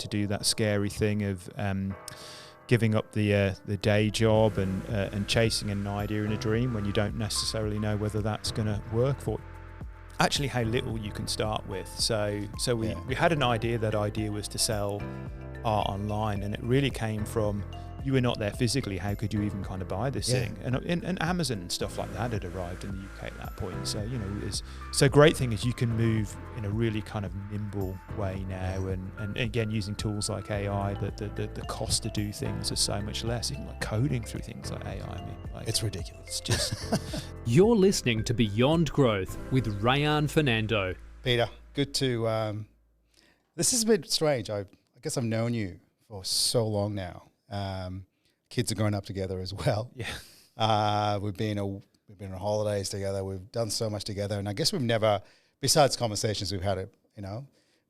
to do that scary thing of giving up the day job and chasing an idea and a dream when you don't necessarily know whether that's going to work for actually how little you can start with. So we had an idea. That idea was to sell art online, and it really came from, you were not there physically. How could you even kind of buy this thing? And Amazon and stuff like that had arrived in the UK at that point. So, great thing is you can move in a really kind of nimble way now. And again, using tools like AI, the cost to do things is so much less. Even like coding through things like AI. I mean, it's ridiculous. It's just. You're listening to Beyond Growth with Reyan Fernando. Peter, good to. This is a bit strange. I guess I've known you for so long now. Kids are growing up together as well. Yeah. We've been on holidays together. We've done so much together, and I guess we've never, besides conversations we've had,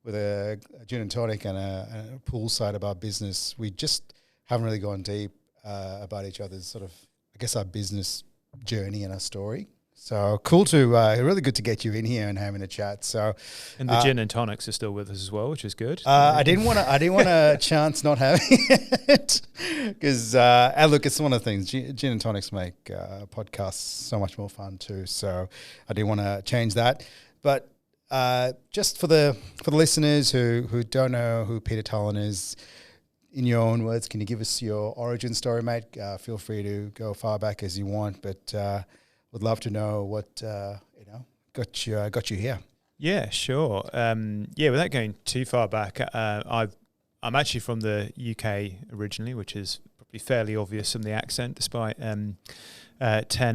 with a gin and tonic and a poolside about business, we just haven't really gone deep about each other's sort of, I guess, our business journey and our story. So cool really good to get you in here and having a chat. So, and the gin and tonics are still with us as well, which is good. I didn't want to chance not having it because, look, it's one of the things. Gin and tonics make podcasts so much more fun too. So I didn't want to change that. But just for the listeners who don't know who Peter Tullin is, in your own words, can you give us your origin story, mate? Feel free to go far back as you want, but. Would love to know what got you here. Yeah, sure. Without going too far back, I'm actually from the UK originally, which is probably fairly obvious from the accent, despite 10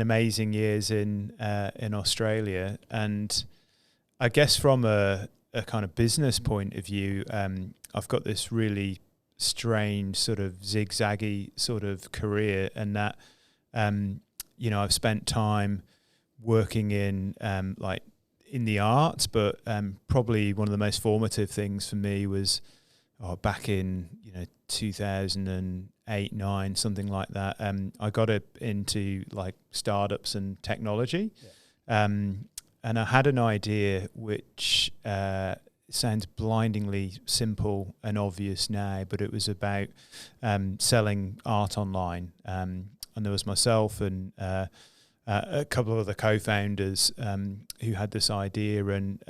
amazing years in Australia. And I guess from a kind of business point of view, I've got this really strange sort of zigzaggy sort of career, and that. I've spent time working in in the arts, but probably one of the most formative things for me was back in 2008, 9, something like that. I got into like startups and technology, and I had an idea which sounds blindingly simple and obvious now, but it was about selling art online. And there was myself and a couple of other co-founders who had this idea, and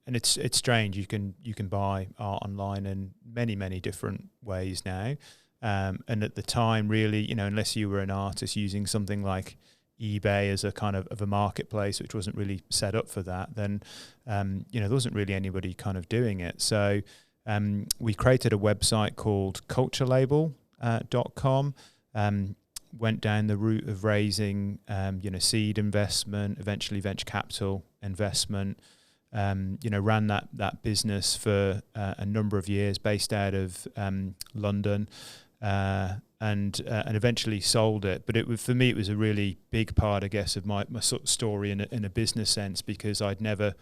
it's strange. You can buy art online in many different ways now, and at the time, really, unless you were an artist using something like eBay as a kind of a marketplace, which wasn't really set up for that, then there wasn't really anybody kind of doing it. So we created a website called culturelabel.com. Went down the route of raising, seed investment, eventually venture capital investment. Ran that business for a number of years, based out of London, and eventually sold it. But for me, it was a really big part, I guess, of my sort of story in a business sense, because I'd never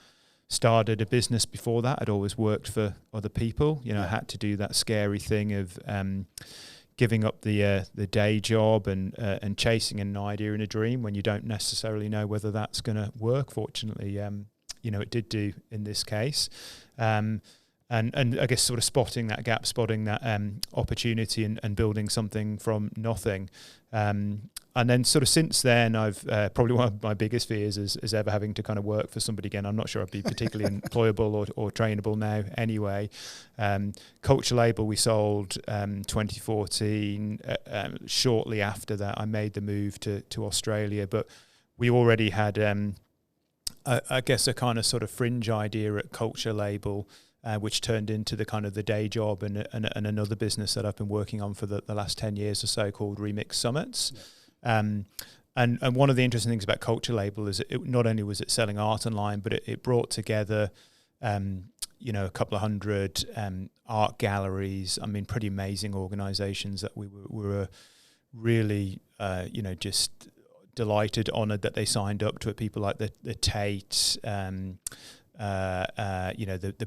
started a business before that. I'd always worked for other people. I had to do that scary thing of giving up the day job and chasing an idea and a dream when you don't necessarily know whether that's going to work. Fortunately, it did do in this case, and I guess sort of spotting that gap, spotting that opportunity, and building something from nothing. And then sort of since then, I've probably one of my biggest fears is ever having to kind of work for somebody again. I'm not sure I'd be particularly employable or trainable now anyway. Culture Label we sold 2014. Shortly after that, I made the move to Australia, but we already had, I guess, a kind of sort of fringe idea at Culture Label, which turned into the kind of the day job and another business that I've been working on for the last 10 years or so, called Remix Summits. Yeah. And one of the interesting things about Culture Label is it not only was it selling art online, but it brought together, a couple of hundred art galleries. I mean, pretty amazing organisations that we were really, just delighted, honoured that they signed up to it. People like the Tate, the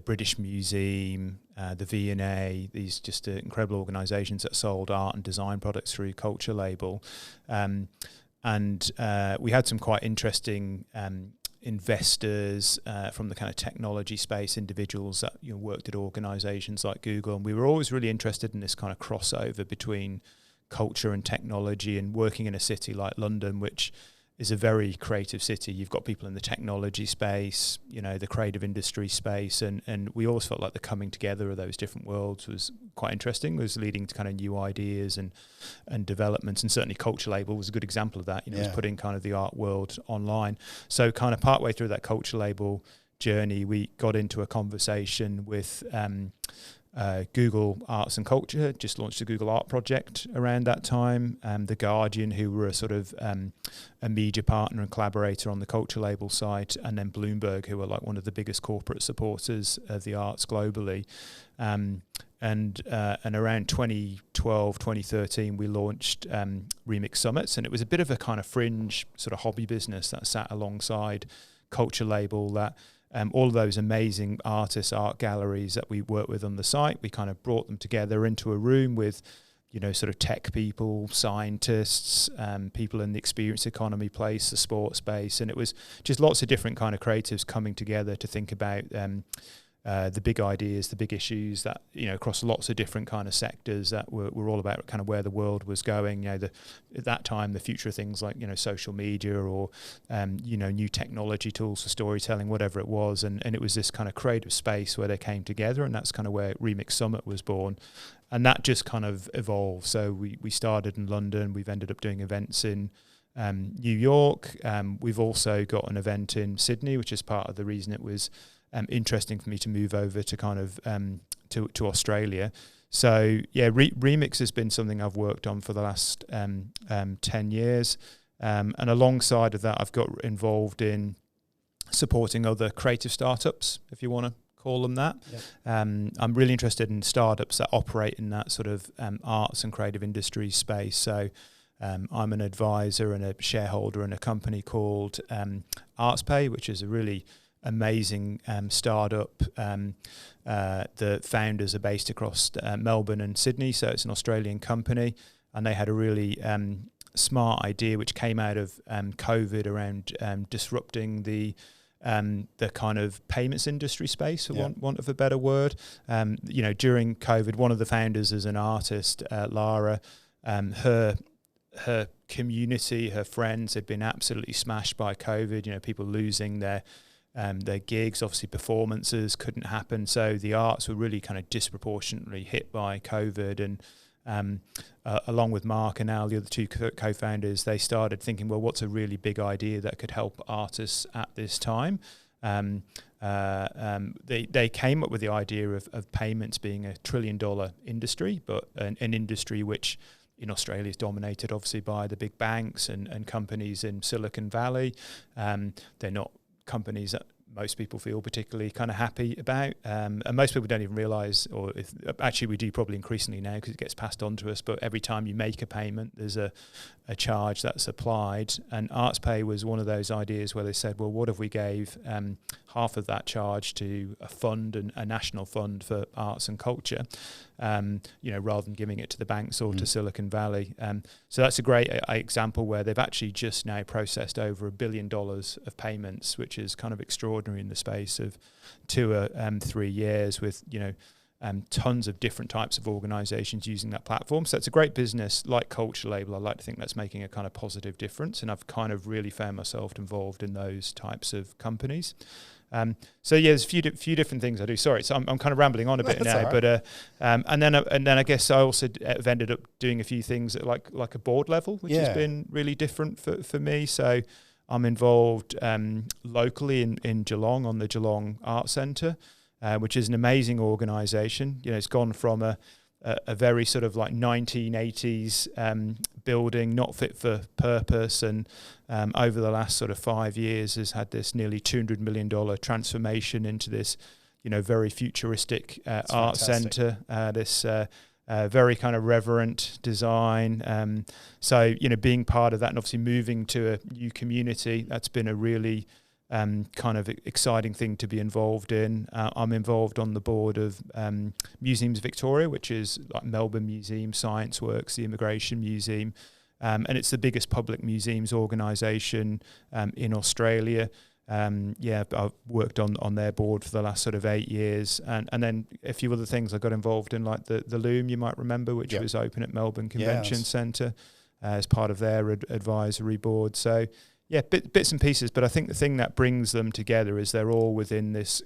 British Museum, the V&A, these just incredible organisations that sold art and design products through Culture Label. And we had some quite interesting investors from the kind of technology space, individuals that worked at organizations like Google. And we were always really interested in this kind of crossover between culture and technology, and working in a city like London, which is a very creative city. You've got people in the technology space, the creative industry space, and we always felt like the coming together of those different worlds was quite interesting, was leading to kind of new ideas and developments. And certainly Culture Label was a good example of that, it was putting kind of the art world online. So kind of partway through that Culture Label journey, we got into a conversation with Google Arts and Culture, just launched a Google Art project around that time. The Guardian, who were a sort of a media partner and collaborator on the Culture Label side, and then Bloomberg, who were like one of the biggest corporate supporters of the arts globally. And around 2012, 2013, we launched Remix Summits, and it was a bit of a kind of fringe sort of hobby business that sat alongside Culture Label, that all of those amazing artists, art galleries that we work with on the site, we kind of brought them together into a room with, sort of tech people, scientists, people in the experience economy place, the sports space. And it was just lots of different kind of creatives coming together to think about the big ideas, the big issues that, across lots of different kind of sectors that were all about kind of where the world was going. At that time, the future of things like, social media or, new technology tools for storytelling, whatever it was. And it was this kind of creative space where they came together, and that's kind of where Remix Summit was born. And that just kind of evolved. So we started in London. We've ended up doing events in New York. We've also got an event in Sydney, which is part of the reason it was interesting for me to move over to kind of to Australia. So Remix has been something I've worked on for the last 10 years, and alongside of that, I've got involved in supporting other creative startups, if you want to call them that. Yep. I'm really interested in startups that operate in that sort of arts and creative industry space. So I'm an advisor and a shareholder in a company called ArtsPay, which is a really amazing startup. The founders are based across Melbourne and Sydney, so it's an Australian company, and they had a really smart idea which came out of COVID around disrupting the kind of payments industry space, for want of a better word. During COVID, one of the founders is an artist, Lara. Her community, her friends had been absolutely smashed by COVID. People losing their gigs, obviously performances couldn't happen. So the arts were really kind of disproportionately hit by COVID. And along with Mark and Al, the other two co-founders, they started thinking, well, what's a really big idea that could help artists at this time? They came up with the idea of payments being $1 trillion industry, but an industry which in Australia is dominated obviously by the big banks and companies in Silicon Valley. They're not companies that most people feel particularly kind of happy about, and most people don't even realise, or actually we do probably increasingly now because it gets passed on to us, but every time you make a payment there's a charge that's applied. And ArtsPay was one of those ideas where they said, well, what if we gave half of that charge to a fund, a national fund for arts and culture, rather than giving it to the banks or to Silicon Valley. So that's a great example where they've actually just now processed over $1 billion of payments, which is kind of extraordinary in the space of 2 or 3 years, with tons of different types of organizations using that platform. So it's a great business like Culture Label. I like to think that's making a kind of positive difference, and I've kind of really found myself involved in those types of companies. There's a few different things I do. Sorry, so I'm kind of rambling on a bit now, right. But and then I guess I also have ended up doing a few things at like a board level, which has been really different for me. So I'm involved locally in Geelong on the Geelong Arts Centre, which is an amazing organisation. It's gone from a very sort of like 1980s building, not fit for purpose, and over the last sort of 5 years has had this nearly $200 million transformation into this, very futuristic art centre. This very kind of reverent design. So being part of that, and obviously moving to a new community, that's been a really kind of exciting thing to be involved in. I'm involved on the board of Museums Victoria, which is like Melbourne Museum, Science Works, the Immigration Museum, and it's the biggest public museums organisation in Australia. I've worked on their board for the last sort of 8 years, and then a few other things. I got involved in, like the Loom, you might remember, which was open at Melbourne Convention Centre as part of their advisory board. So yeah, bits and pieces. But I think the thing that brings them together is they're all within this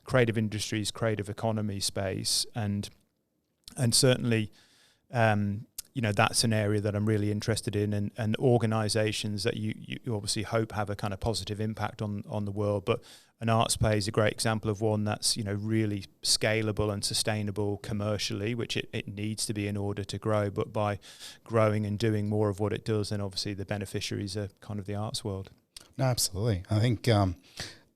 creative industries, creative economy space, and certainly that's an area that I'm really interested in, and organisations that you obviously hope have a kind of positive impact on the world. But an art space is a great example of one that's really scalable and sustainable commercially, which it needs to be in order to grow. But by growing and doing more of what it does, then obviously the beneficiaries are kind of the arts world. No, absolutely. I think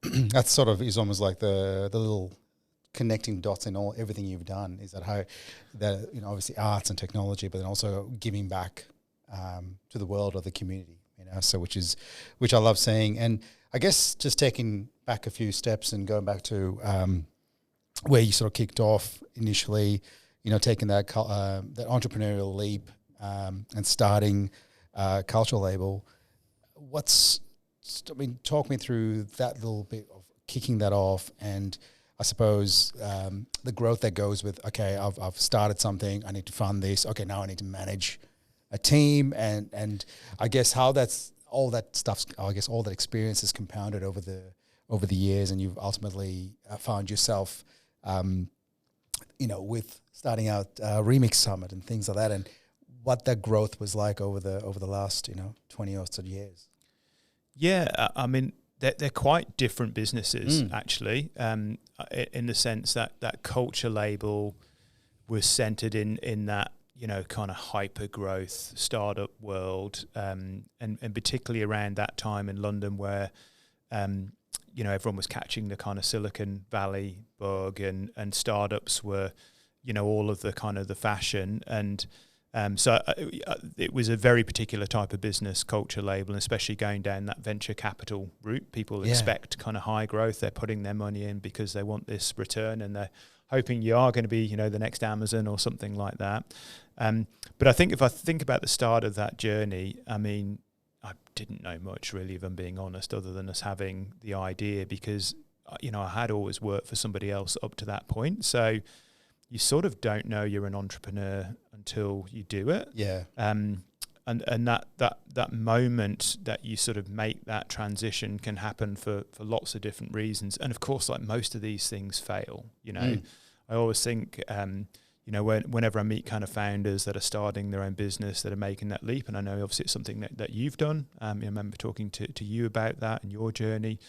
that sort of is almost like the little connecting dots in everything you've done, is that how that obviously arts and technology, but then also giving back to the world or the community, so which I love seeing. And I guess just taking back a few steps and going back to where you sort of kicked off initially, taking that entrepreneurial leap and starting a cultural label. Talk me through that little bit of kicking that off, and I suppose the growth that goes with, okay, I've started something, I need to fund this, okay, now I need to manage a team, and I guess how that's all that stuff, I guess all that experience is compounded over the years, and you've ultimately found yourself, with starting out Remix Summit and things like that, and what that growth was like over the last 20 or so years. Yeah, I mean, they're quite different businesses, actually, in the sense that culture label was centered in that, kind of hyper growth startup world, and particularly around that time in London where, everyone was catching the kind of Silicon Valley bug, and startups were, all of the kind of the fashion. And so it was a very particular type of business, culture label, and especially going down that venture capital route. People expect kind of high growth. They're putting their money in because they want this return, and they're hoping you are going to be, the next Amazon or something like that. But I think if I think about the start of that journey, I mean, I didn't know much really, if I'm being honest, other than us having the idea, because, I had always worked for somebody else up to that point. So you sort of don't know you're an entrepreneur until you do it. Yeah. And that moment that you sort of make that transition can happen for lots of different reasons. And of course, like most of these things fail, I always think, whenever I meet kind of founders that are starting their own business, that are making that leap, and I know obviously it's something that you've done. I remember talking to you about that and your journey,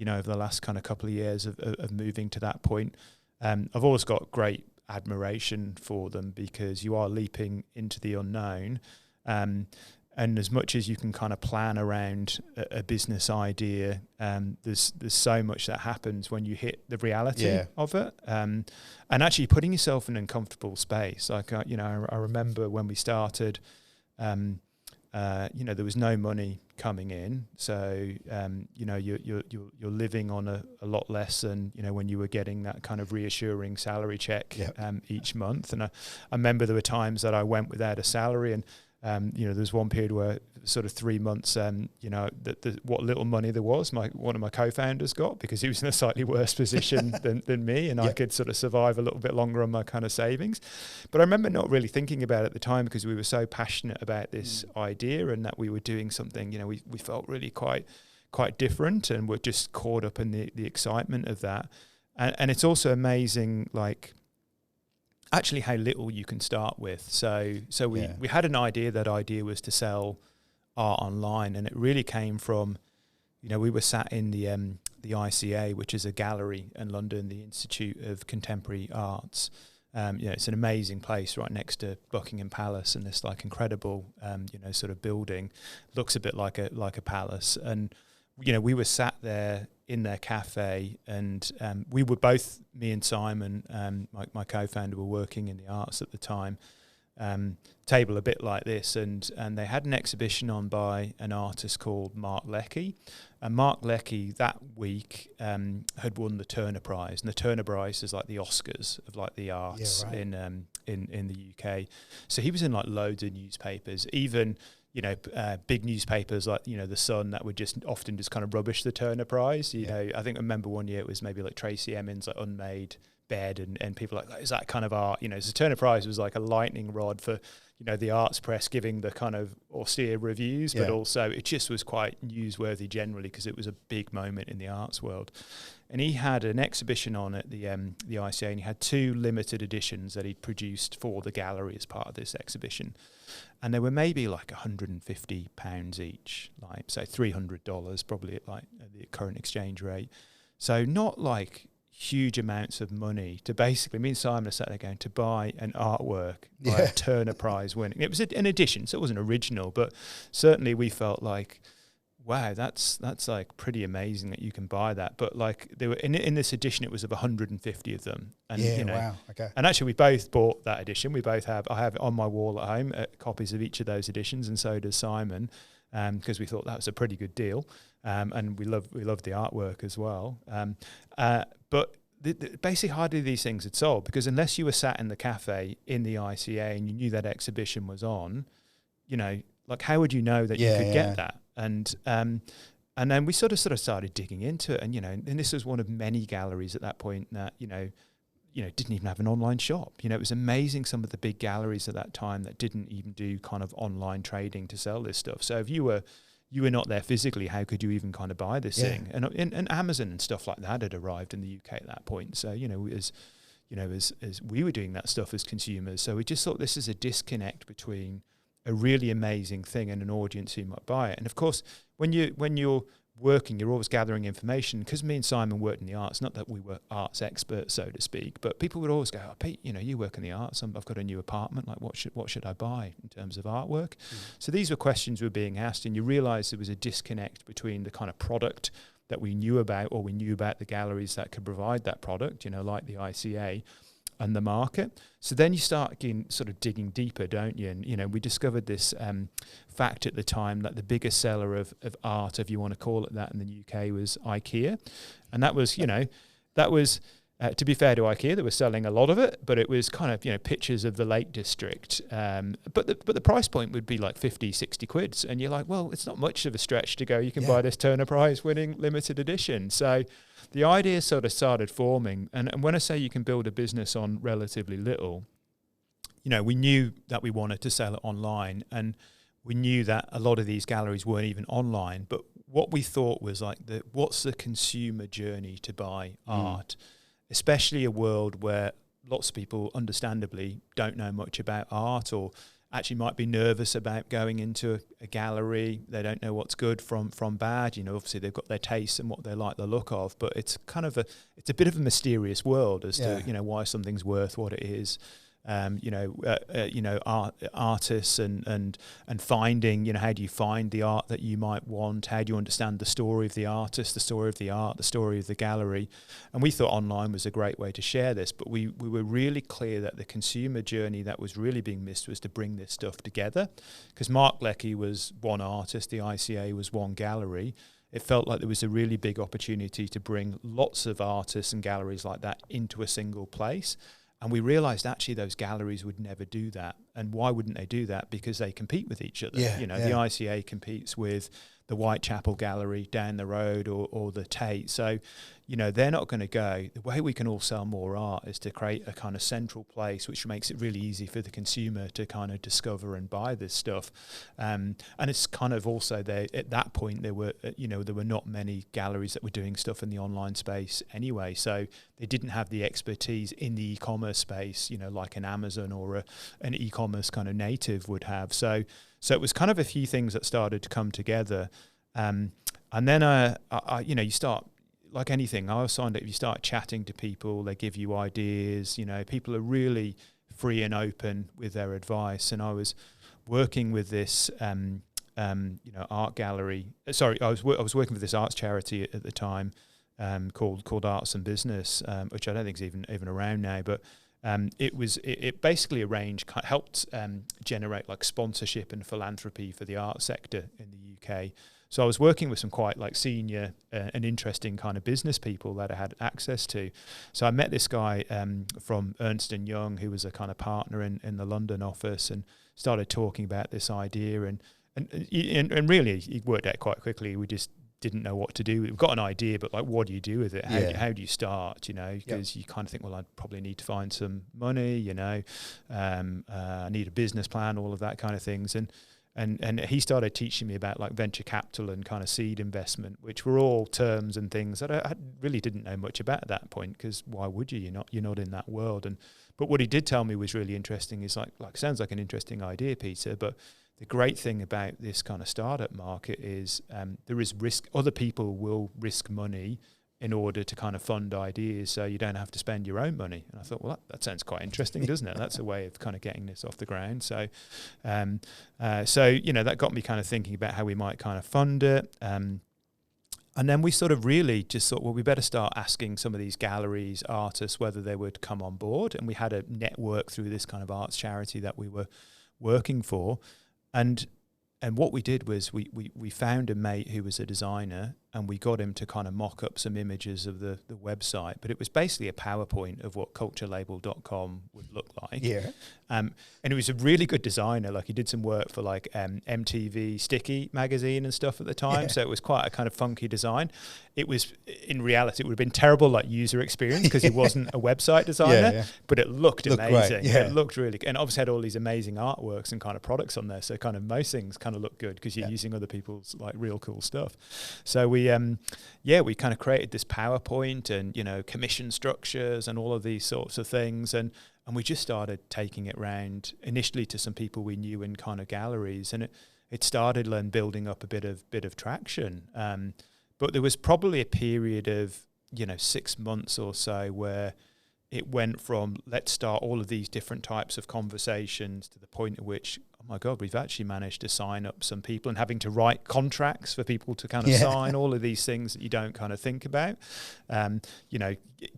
over the last kind of couple of years of moving to that point. I've always got great admiration for them, because you are leaping into the unknown, and as much as you can kind of plan around a business idea, there's so much that happens when you hit the reality of it, and actually putting yourself in an uncomfortable space. Like I remember when we started, there was no money coming in, so you're living on a lot less than when you were getting that kind of reassuring salary check each month. And I remember there were times that I went without a salary, and there was one period where sort of 3 months, what little money there was, one of my co-founders got, because he was in a slightly worse position than me, and I could sort of survive a little bit longer on my kind of savings. But I remember not really thinking about it at the time, because we were so passionate about this idea, and that we were doing something, we felt really quite different, and we're just caught up in the excitement of that. And it's also amazing, like, actually how little you can start with. So we had an idea. That idea was to sell art online, and it really came from, we were sat in the ICA, which is a gallery in London, the Institute of Contemporary Arts. It's an amazing place right next to Buckingham Palace, and this like incredible, sort of building, looks a bit like a palace. And we were sat there in their cafe, and we were both, me and Simon, my co-founder, were working in the arts at the time, table a bit like this, and they had an exhibition on by an artist called Mark Leckey. And Mark Leckey that week had won the Turner Prize, and the Turner Prize is like the Oscars of like the arts in the UK. So he was in like loads of newspapers, even big newspapers like The Sun that would just often just kind of rubbish the Turner Prize. I remember one year it was maybe like Tracy Emin's like Unmade Bed, and people like, is that kind of art? So the Turner Prize was like a lightning rod for the arts press giving the kind of austere reviews, but also it just was quite newsworthy generally because it was a big moment in the arts world. And he had an exhibition on at the ICA, and he had 2 limited editions that he'd produced for the gallery as part of this exhibition. And they were maybe like £150 each, like say $300 probably at like the current exchange rate. So not like huge amounts of money to basically, me and Simon are sat there going to buy an artwork by a Turner Prize winning. It was an edition, so it wasn't original, but certainly we felt like, wow, that's like pretty amazing that you can buy that. But like they were in this edition, it was of 150 of them, and wow, okay. And actually, we both bought that edition. I have it on my wall at home, copies of each of those editions, and so does Simon, because we thought that was a pretty good deal, and we love the artwork as well. But basically, hardly these things had sold, because unless you were sat in the cafe in the ICA and you knew that exhibition was on, like how would you know that you could get that? And then we sort of started digging into it, and this was one of many galleries at that point that didn't even have an online shop. It was amazing, some of the big galleries at that time that didn't even do kind of online trading to sell this stuff. So if you were not there physically, how could you even kind of buy this thing? And Amazon and stuff like that had arrived in the UK at that point. So as we were doing that stuff as consumers, so we just thought this is a disconnect between a really amazing thing and an audience who might buy it. And of course, when you're working, you're always gathering information. Because me and Simon worked in the arts, not that we were arts experts, so to speak, but people would always go, "Oh, Pete, you work in the arts. I've got a new apartment. Like, what should I buy in terms of artwork?" So these were questions were being asked, and you realise there was a disconnect between the kind of product that we knew about, or we knew about the galleries that could provide that product, like the ICA, and the market. So then you start sort of digging deeper, don't you? And we discovered this fact at the time that the biggest seller of art, if you want to call it that, in the UK was IKEA. And that was, to be fair to IKEA, they were selling a lot of it, but it was kind of, pictures of the Lake District. But the price point would be like 50, 60 quid. And you're like, well, it's not much of a stretch to go, you can buy this Turner Prize winning limited edition. So the idea sort of started forming. And when I say you can build a business on relatively little, we knew that we wanted to sell it online, and we knew that a lot of these galleries weren't even online. But what we thought was like, what's the consumer journey to buy art? Especially a world where lots of people understandably don't know much about art, or actually might be nervous about going into a gallery. They don't know what's good from bad. Obviously they've got their tastes and what they like the look of, but it's kind of it's a bit of a mysterious world as to why something's worth what it is. Artists and finding, how do you find the art that you might want? How do you understand the story of the artist, the story of the art, the story of the gallery? And we thought online was a great way to share this, but we were really clear that the consumer journey that was really being missed was to bring this stuff together. Because Mark Leckey was one artist, the ICA was one gallery. It felt like there was a really big opportunity to bring lots of artists and galleries like that into a single place. And we realised actually those galleries would never do that. And why wouldn't they do that? Because they compete with each other. The ICA competes with the Whitechapel Gallery down the road, or the Tate. So, they're not going to go. The way we can all sell more art is to create a kind of central place, which makes it really easy for the consumer to kind of discover and buy this stuff. And it's kind of also at that point there were not many galleries that were doing stuff in the online space anyway. So they didn't have the expertise in the e-commerce space, like an Amazon or an e-commerce kind of native would have. So it was kind of a few things that started to come together. And then, you start, like anything, I always find that if you start chatting to people, they give you ideas, people are really free and open with their advice. And I was working with this, art gallery. Sorry, I was working with this arts charity at the time called Arts and Business, which I don't think is even around now. But It basically helped generate like sponsorship and philanthropy for the art sector in the UK. So I was working with some quite like senior and interesting kind of business people that I had access to. So I met this guy from Ernst & Young, who was a kind of partner in the London office, and started talking about this idea. And really, it worked out quite quickly. We just didn't know what to do. We've got an idea, but like, what do you do with it? How do you start? You know, because you kind of think, well, I'd probably need to find some money. You know, I need a business plan, all of that kind of things. And he started teaching me about like venture capital and kind of seed investment, which were all terms and things that I really didn't know much about at that point, because why would you? You're not in that world. But what he did tell me was really interesting. Is like sounds like an interesting idea, Peter. But the great thing about this kind of startup market is there is risk. Other people will risk money in order to kind of fund ideas, so you don't have to spend your own money. And I thought, well, that sounds quite interesting, doesn't it? That's a way of kind of getting this off the ground. So, that got me kind of thinking about how we might kind of fund it. And then we sort of really just thought, well, we better start asking some of these galleries, artists, whether they would come on board. And we had a network through this kind of arts charity that we were working for. And what we did was we found a mate who was a designer, and we got him to kind of mock up some images of the website. But it was basically a PowerPoint of what culturelabel.com would look like. Yeah. And he was a really good designer. Like, he did some work for like MTV Sticky magazine and stuff at the time. Yeah. So it was quite a kind of funky design. It was, in reality, it would have been terrible like user experience because he wasn't a website designer, but it looked amazing. Yeah. It looked really good. And obviously had all these amazing artworks and kind of products on there. So kind of most things kind of look good because you're using other people's like real cool stuff. So we kind of created this PowerPoint and, you know, commission structures and all of these sorts of things. And we just started taking it round initially to some people we knew in kind of galleries, and it started building up a bit of traction. But there was probably a period of, 6 months or so where it went from let's start all of these different types of conversations to the point at which, oh my God, we've actually managed to sign up some people, and having to write contracts for people to kind of sign, all of these things that you don't kind of think about.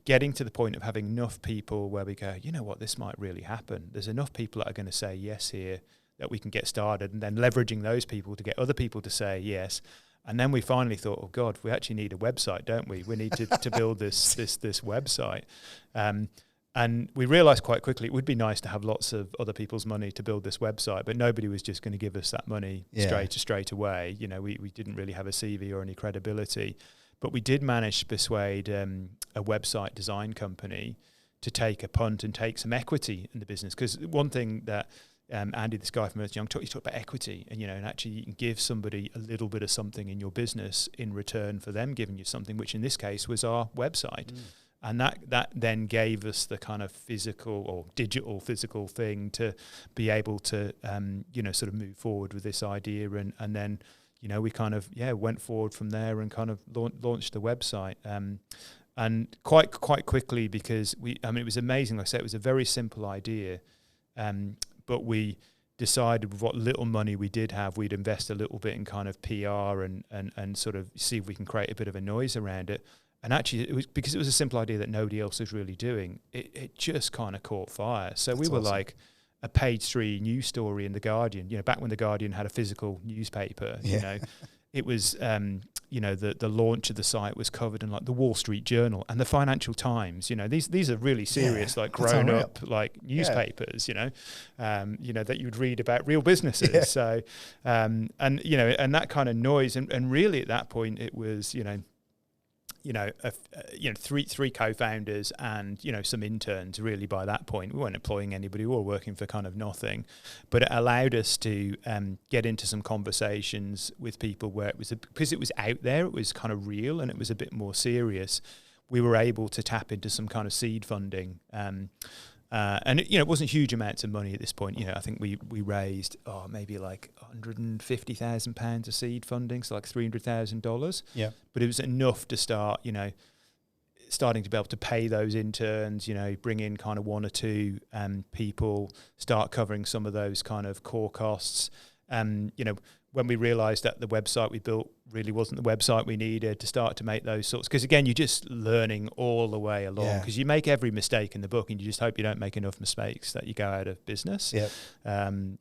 Getting to the point of having enough people where we go, you know what, this might really happen. There's enough people that are going to say yes here that we can get started, and then leveraging those people to get other people to say yes. And then we finally thought, oh God, we actually need a website, don't we? We need to build this website. And we realized quite quickly it would be nice to have lots of other people's money to build this website, but nobody was just going to give us that money straight away. We didn't really have a CV or any credibility, but we did manage to persuade a website design company to take a punt and take some equity in the business. Because one thing that Andy, this guy from Ernst & Young, he talked about equity, and actually you can give somebody a little bit of something in your business in return for them giving you something, which in this case was our website. And that then gave us the kind of physical or digital physical thing to be able to sort of move forward with this idea, and then we kind of went forward from there and kind of launched the website. And quite quickly, because it was amazing. Like I said, it was a very simple idea. But we decided with what little money we did have, we'd invest a little bit in kind of PR and sort of see if we can create a bit of a noise around it. And actually, it was because it was a simple idea that nobody else was really doing. It just kind of caught fire. So we were awesome. Like a page 3 news story in The Guardian. Back when The Guardian had a physical newspaper, it was, the launch of the site was covered in like the Wall Street Journal and the Financial Times. These are really serious, like grown up like newspapers, that you'd read about real businesses. Yeah. So, and that kind of noise. And really at that point it was, three co-founders and some interns. Really, by that point, we weren't employing anybody. We were working for kind of nothing, but it allowed us to get into some conversations with people where it was because it was out there, it was kind of real, and it was a bit more serious. We were able to tap into some kind of seed funding. And it wasn't huge amounts of money at this point. I think we raised maybe like £150,000 of seed funding, so like $300,000. Yeah. But it was enough to start, starting to be able to pay those interns. Bring in kind of 1 or 2 people, start covering some of those kind of core costs. when we realized that the website we built really wasn't the website we needed to start to make those sorts, because again, you're just learning all the way along, because you make every mistake in the book and you just hope you don't make enough mistakes that you go out of business. And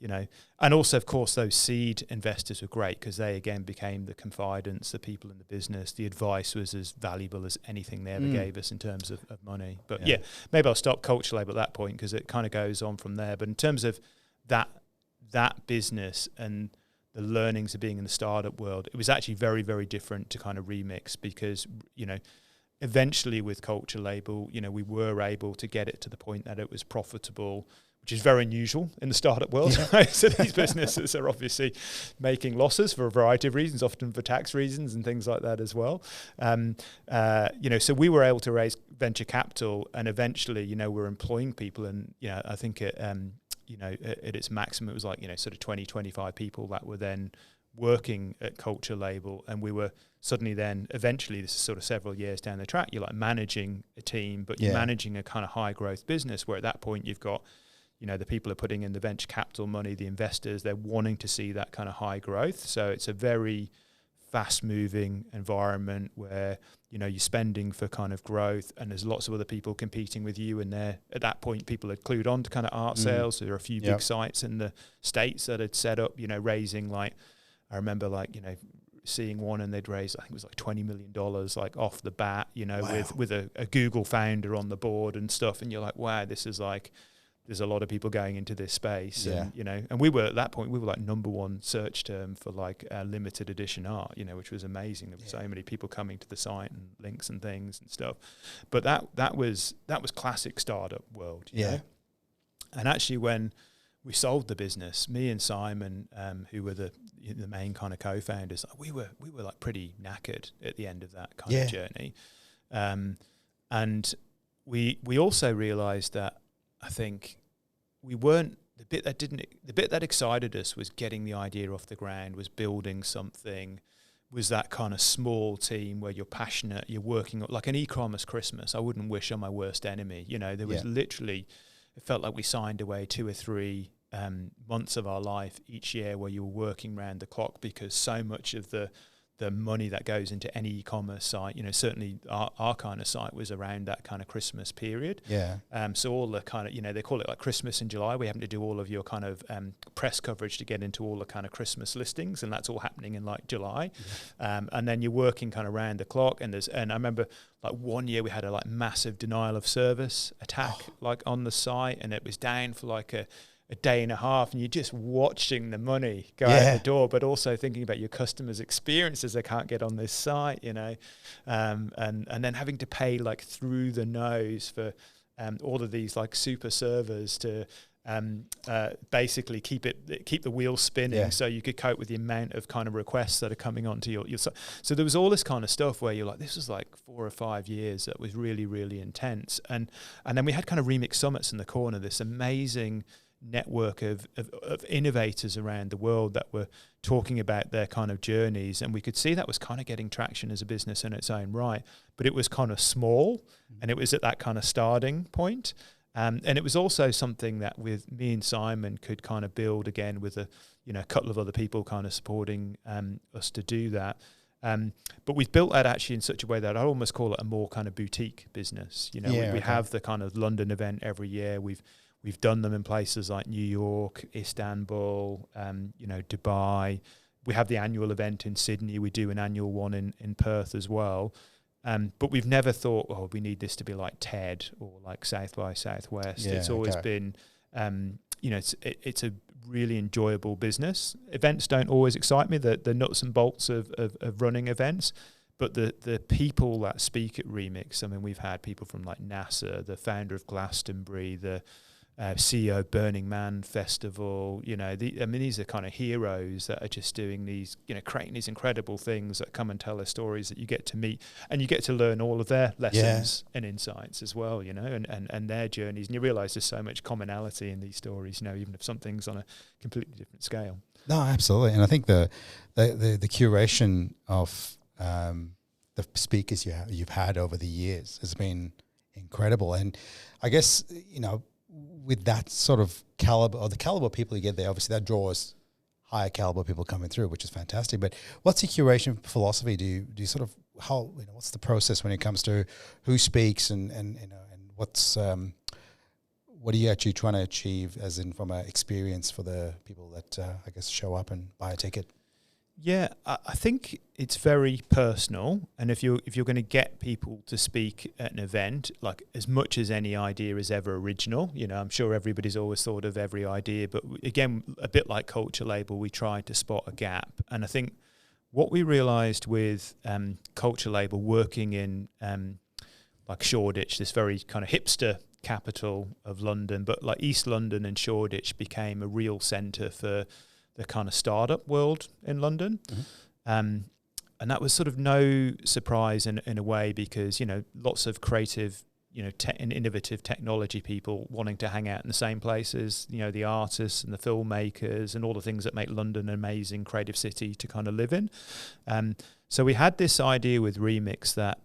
also, of course, those seed investors were great because they again became the confidants, the people in the business. The advice was as valuable as anything they ever gave us in terms of money. But maybe I'll stop Culture Label at that point because it kind of goes on from there. But in terms of that business and the learnings of being in the startup world, it was actually very, very different to kind of Remix, because, eventually with Culture Label, we were able to get it to the point that it was profitable, which is very unusual in the startup world. Right? So these businesses are obviously making losses for a variety of reasons, often for tax reasons and things like that as well. So we were able to raise venture capital, and eventually, we're employing people, and I think at its maximum, it was like, sort of 20, 25 people that were then working at Culture Label. And we were suddenly then, eventually, this is sort of several years down the track, you're like managing a team, but you're managing a kind of high growth business where at that point you've got, the people are putting in the venture capital money, the investors, they're wanting to see that kind of high growth. So it's a very fast moving environment where, you're spending for kind of growth, and there's lots of other people competing with you. And at that point, people had clued on to kind of art sales. So there are a few big sites in the States that had set up, raising like, I remember like, seeing one, and they'd raised, I think it was like $20 million, like off the bat, with a Google founder on the board and stuff. And you're like, wow, this is like, there's a lot of people going into this space. And, and we were at that point, we were like number one search term for like limited edition art, which was amazing. There were so many people coming to the site and links and things and stuff. But that was classic startup world, you know? And actually when we sold the business, me and Simon, who were the main kind of co-founders, we were like pretty knackered at the end of that kind of journey. And we also realized that, I think we weren't, the bit that excited us was getting the idea off the ground, was building something, was that kind of small team where you're passionate, you're working like an e-commerce Christmas. I wouldn't wish on my worst enemy. There was literally, it felt like we signed away 2 or 3 months of our life each year where you were working round the clock, because so much of the money that goes into any e-commerce site, certainly our kind of site was around that kind of Christmas period. So all the kind of, they call it like Christmas in July. We happen to do all of your kind of press coverage to get into all the kind of Christmas listings, and that's all happening in like July. And then you're working kind of round the clock. And I remember like one year we had a like massive denial of service attack like on the site, and it was down for like a day and a half, and you're just watching the money go out the door, but also thinking about your customers' experiences they can't get on this site, and then having to pay like through the nose for all of these like super servers to basically keep the wheels spinning so you could cope with the amount of kind of requests that are coming onto your site. So there was all this kind of stuff where you're like, this was like 4 or 5 years that was really, really intense. And then we had kind of Remix Summits in the corner, this amazing network of innovators around the world that were talking about their kind of journeys, and we could see that was kind of getting traction as a business in its own right, but it was kind of small, and it was at that kind of starting point, and it was also something that with me and Simon could kind of build again with a couple of other people kind of supporting us to do that. But we've built that actually in such a way that I'd almost call it a more kind of boutique business. We have the kind of London event every year. We've done them in places like New York, Istanbul, Dubai. We have the annual event in Sydney. We do an annual one in Perth as well. But we've never thought, we need this to be like TED or like South by Southwest. It's always been, it's a really enjoyable business. Events don't always excite me, the nuts and bolts of running events. But the people that speak at Remix, I mean, we've had people from like NASA, the founder of Glastonbury, the CEO of Burning Man Festival, these are kind of heroes that are just doing these, creating these incredible things that come and tell us stories that you get to meet, and you get to learn all of their lessons and insights as well, and their journeys. And you realize there's so much commonality in these stories, even if something's on a completely different scale. No, absolutely. And I think the curation of the speakers you've had over the years has been incredible. And I guess, with that sort of caliber, or the caliber of people you get there, obviously that draws higher caliber people coming through, which is fantastic. But what's the curation philosophy? Do you sort of, how, what's the process when it comes to who speaks and what's what are you actually trying to achieve, as in from an experience for the people that I guess show up and buy a ticket? Yeah, I think it's very personal, and if you're going to get people to speak at an event, like, as much as any idea is ever original, I'm sure everybody's always thought of every idea, but again, a bit like Culture Label, we tried to spot a gap. And I think what we realised with Culture Label, working in like Shoreditch, this very kind of hipster capital of London, but like East London and Shoreditch became a real centre for the kind of startup world in London. Mm-hmm. And that was sort of no surprise in a way, because, lots of creative, and innovative technology people wanting to hang out in the same places, the artists and the filmmakers and all the things that make London an amazing creative city to kind of live in. So we had this idea with Remix that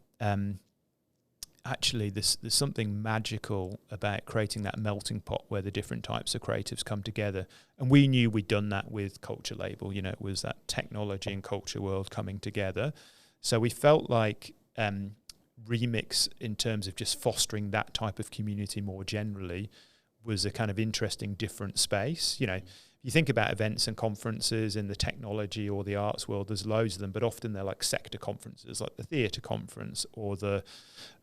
actually there's something magical about creating that melting pot where the different types of creatives come together. And we knew we'd done that with Culture Label. It was that technology and culture world coming together. So we felt like Remix, in terms of just fostering that type of community more generally, was a kind of interesting different space. You think about events and conferences in the technology or the arts world, there's loads of them, but often they're like sector conferences, like the theatre conference or the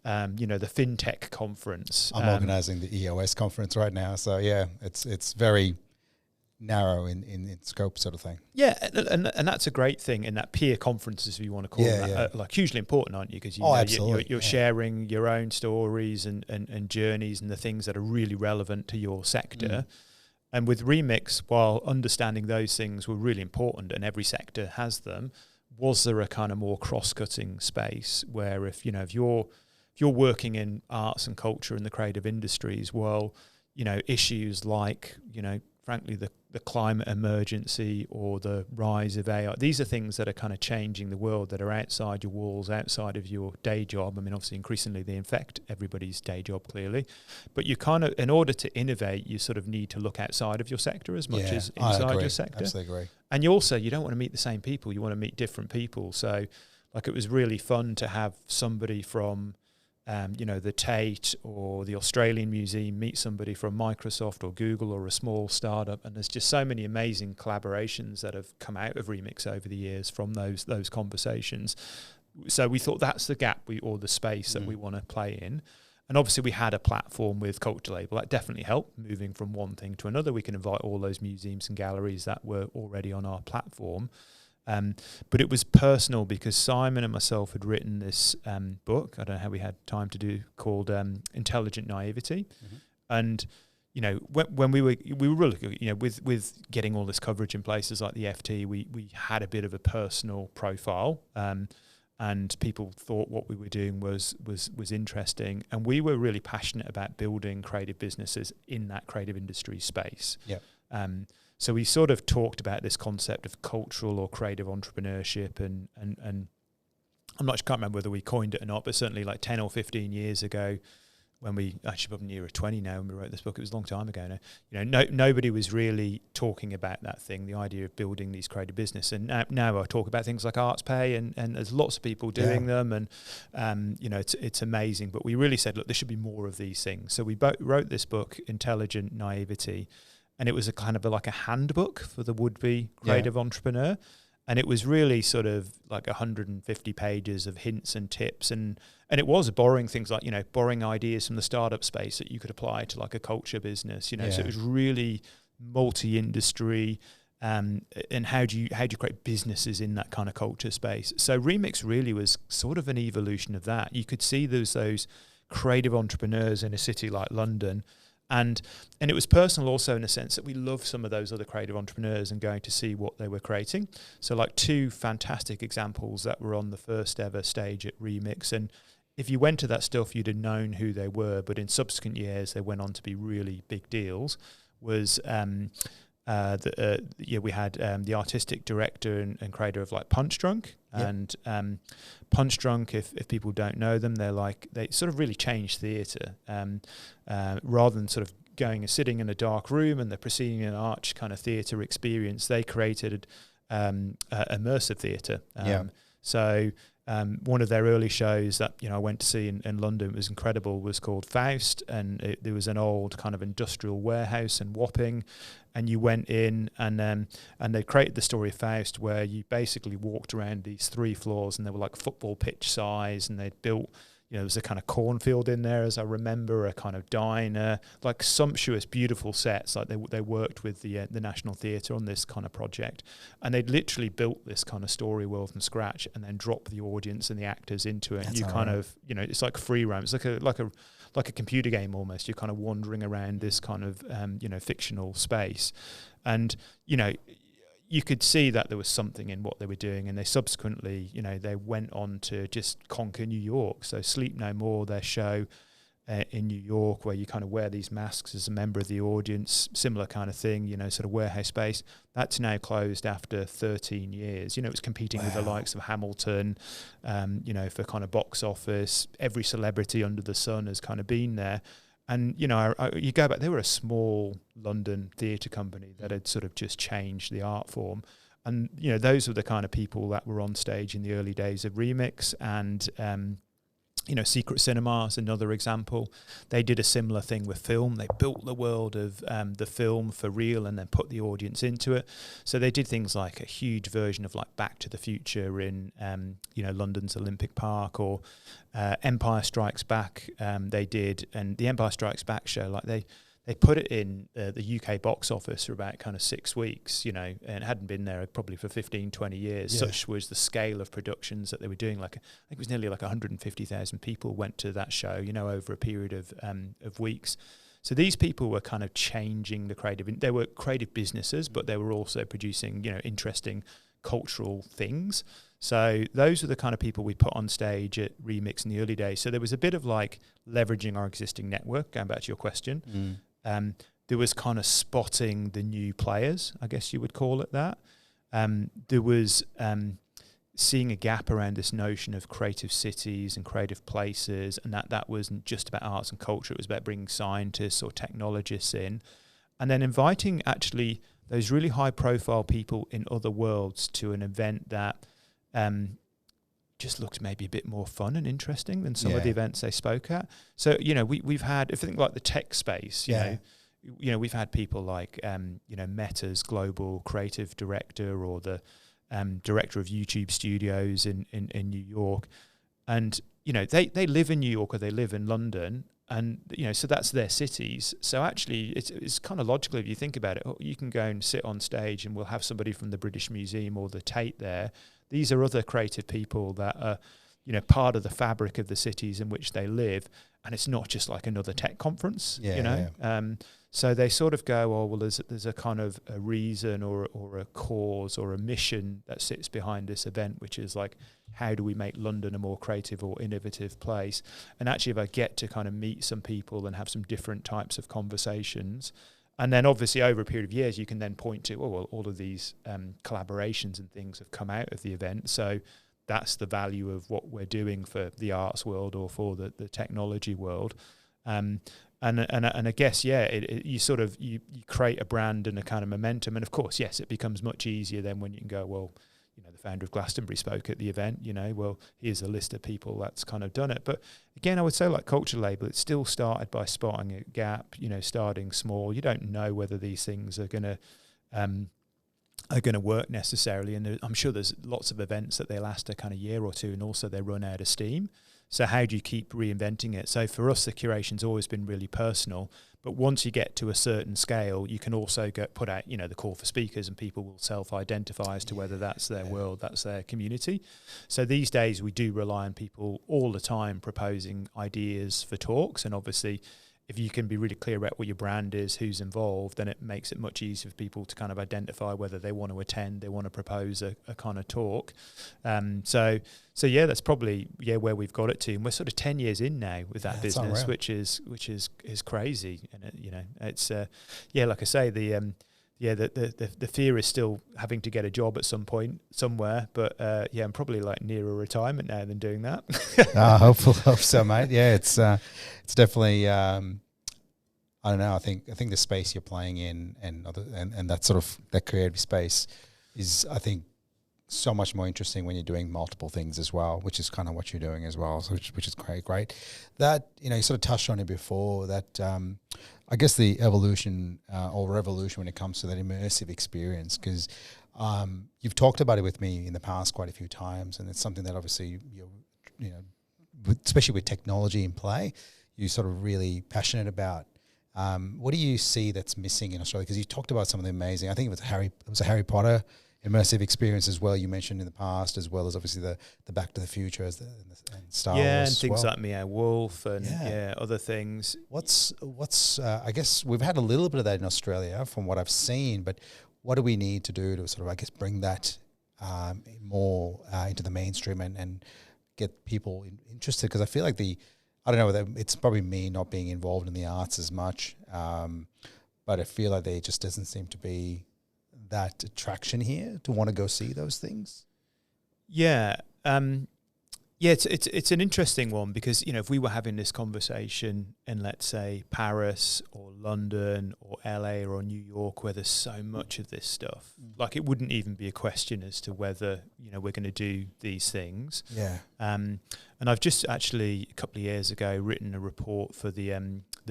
fintech conference. I'm organising the EOS conference right now, so yeah, it's very narrow in scope, sort of thing. Yeah, and that's a great thing. And that peer conferences, if you want to call them that, are like hugely important, aren't you? Because you're sharing your own stories and journeys and the things that are really relevant to your sector. Mm. And with Remix, while understanding those things were really important, and every sector has them, was there a kind of more cross-cutting space where if you're working in arts and culture and the creative industries, well, issues like, frankly, the climate emergency or the rise of AI, these are things that are kind of changing the world, that are outside your walls, outside of your day job. I mean, obviously, increasingly they infect everybody's day job, clearly. But you kind of, in order to innovate, you sort of need to look outside of your sector as much as inside your sector. Absolutely agree. And you don't want to meet the same people. You want to meet different people. So, like, it was really fun to have somebody from the Tate or the Australian Museum meet somebody from Microsoft or Google or a small startup, and there's just so many amazing collaborations that have come out of Remix over the years from those conversations. So we thought that's the gap or the space that we want to play in. And obviously we had a platform with Culture Label that definitely helped moving from one thing to another. We can invite all those museums and galleries that were already on our platform. But it was personal because Simon and myself had written this book, I don't know how we had time to do, called Intelligent Naivety. Mm-hmm. And, when we were really, with getting all this coverage in places like the FT, we had a bit of a personal profile, and people thought what we were doing was interesting. And we were really passionate about building creative businesses in that creative industry space. Yeah. So we sort of talked about this concept of cultural or creative entrepreneurship, and I'm not, I can't remember whether we coined it or not, but certainly like 10 or 15 years ago, when we actually probably nearer 20 now when we wrote this book, it was a long time ago now. Nobody was really talking about that thing, the idea of building these creative business. And now I talk about things like Arts Pay, and there's lots of people doing them, and it's amazing. But we really said, look, there should be more of these things. So we wrote this book, Intelligent Naivety. And it was a kind of like a handbook for the would-be creative entrepreneur. And it was really sort of like 150 pages of hints and tips. And it was borrowing things like, borrowing ideas from the startup space that you could apply to like a culture business, So it was really multi-industry. And how do you create businesses in that kind of culture space? So Remix really was sort of an evolution of that. You could see those creative entrepreneurs in a city like London. And it was personal also in the sense that we love some of those other creative entrepreneurs and going to see what they were creating. So like two fantastic examples that were on the first ever stage at Remix. And if you went to that stuff, you'd have known who they were, but in subsequent years, they went on to be really big deals. Was we had the artistic director and creator of like Punch Drunk. Yep. And Punch Drunk, if people don't know them, they sort of really changed theatre. Rather than sort of going and sitting in a dark room and the proscenium arch kind of theatre experience. They created immersive theatre. So one of their early shows that I went to see in London, was incredible, was called Faust, and there was an old kind of industrial warehouse in Wapping, and you went in and they created the story of Faust, where you basically walked around these 3 floors, and they were like football pitch size, and they'd built, there was a kind of cornfield in there, as I remember, a kind of diner, like sumptuous, beautiful sets. Like they worked with the National Theatre on this kind of project, and they'd literally built this kind of story world from scratch, and then dropped the audience and the actors into it. That's and you kind of, it's like free roam. It's like a computer game almost. You're kind of wandering around this kind of fictional space, and you could see that there was something in what they were doing, and they subsequently, they went on to just conquer New York. So Sleep No More, their show in New York, where you kind of wear these masks as a member of the audience, similar kind of thing, sort of warehouse space. That's now closed after 13 years. It was competing with the likes of Hamilton, for kind of box office. Every celebrity under the sun has kind of been there. And, you go back, they were a small London theatre company that had sort of just changed the art form. And, those were the kind of people that were on stage in the early days of Remix. And, Secret Cinema is another example. They did a similar thing with film. They built the world of the film for real and then put the audience into it. So they did things like a huge version of like Back to the Future in, London's Olympic Park, or Empire Strikes Back. They did, and the Empire Strikes Back show, like they put it in the UK box office for about kind of 6 weeks, and it hadn't been there probably for 15, 20 years. Yeah. Such was the scale of productions that they were doing. Like, I think it was nearly like 150,000 people went to that show, over a period of weeks. So these people were kind of changing the creative. They were creative businesses, but they were also producing, interesting cultural things. So those are the kind of people we put on stage at Remix in the early days. So there was a bit of like leveraging our existing network, going back to your question. There was kind of spotting the new players, I guess you would call it that. There was seeing a gap around this notion of creative cities and creative places, and that wasn't just about arts and culture. It was about bringing scientists or technologists in, and then inviting actually those really high-profile people in other worlds to an event that just looked maybe a bit more fun and interesting than some of the events they spoke at. So, we've had, if I think like the tech space, you know, we've had people like, Meta's global creative director, or the director of YouTube studios in New York. And, they live in New York or they live in London, and, so that's their cities. So actually it's kind of logical if you think about it. You can go and sit on stage and we'll have somebody from the British Museum or the Tate there. These are other creative people that are, part of the fabric of the cities in which they live. And it's not just like another tech conference, So they sort of go, well, there's a kind of a reason or a cause or a mission that sits behind this event, which is like, how do we make London a more creative or innovative place? And actually, if I get to kind of meet some people and have some different types of conversations, and then obviously over a period of years, you can then point to, all of these collaborations and things have come out of the event. So that's the value of what we're doing for the arts world or for the technology world. And I guess, you sort of, you create a brand and a kind of momentum. And of course, yes, it becomes much easier then when you can go, the founder of Glastonbury spoke at the event, here's a list of people that's kind of done it. But again, I would say like Culture Label, it still started by spotting a gap, starting small. You don't know whether these things are going to work necessarily. And I'm sure there's lots of events that they last a kind of year or two, and also they run out of steam. So how do you keep reinventing it? So for us, the curation's always been really personal. But once you get to a certain scale, you can also put out, the call for speakers, and people will self-identify as to whether that's their world, that's their community. So these days we do rely on people all the time proposing ideas for talks. And obviously, if you can be really clear about what your brand is, who's involved, then it makes it much easier for people to kind of identify whether they want to attend, they want to propose a kind of talk. So that's probably where we've got it to, and we're sort of 10 years in now with that business, which is crazy. And it's like I say, the fear is still having to get a job at some point somewhere, but I'm probably like nearer retirement now than doing that. Hope so, mate. Yeah, it's definitely. I don't know. I think the space you're playing in and that sort of that creative space is, I think, so much more interesting when you're doing multiple things as well, which is kind of what you're doing as well, so which is great. That, you know, you sort of touched on it before, that I guess the evolution or revolution when it comes to that immersive experience, because you've talked about it with me in the past quite a few times, and it's something that obviously you know, especially with technology in play, you're sort of really passionate about. What do you see that's missing in Australia? Because you talked about some of the amazing, I think it was a Harry Potter immersive experience as well, you mentioned in the past, as well as obviously the Back to the Future and Star Wars. Yeah, and things like Meow Wolf and other things. What's I guess we've had a little bit of that in Australia from what I've seen, but what do we need to do to sort of, I guess, bring that more into the mainstream and get people interested? Because I feel like I don't know, it's probably me not being involved in the arts as much, but I feel like there just doesn't seem to be that attraction here to want to go see those things. Yeah. It's an interesting one, because, you know, if we were having this conversation in, let's say, Paris or London or LA or New York, where there's so much of this stuff, like it wouldn't even be a question as to whether, you know, we're going to do these things. Yeah. And I've just actually a couple of years ago written a report for the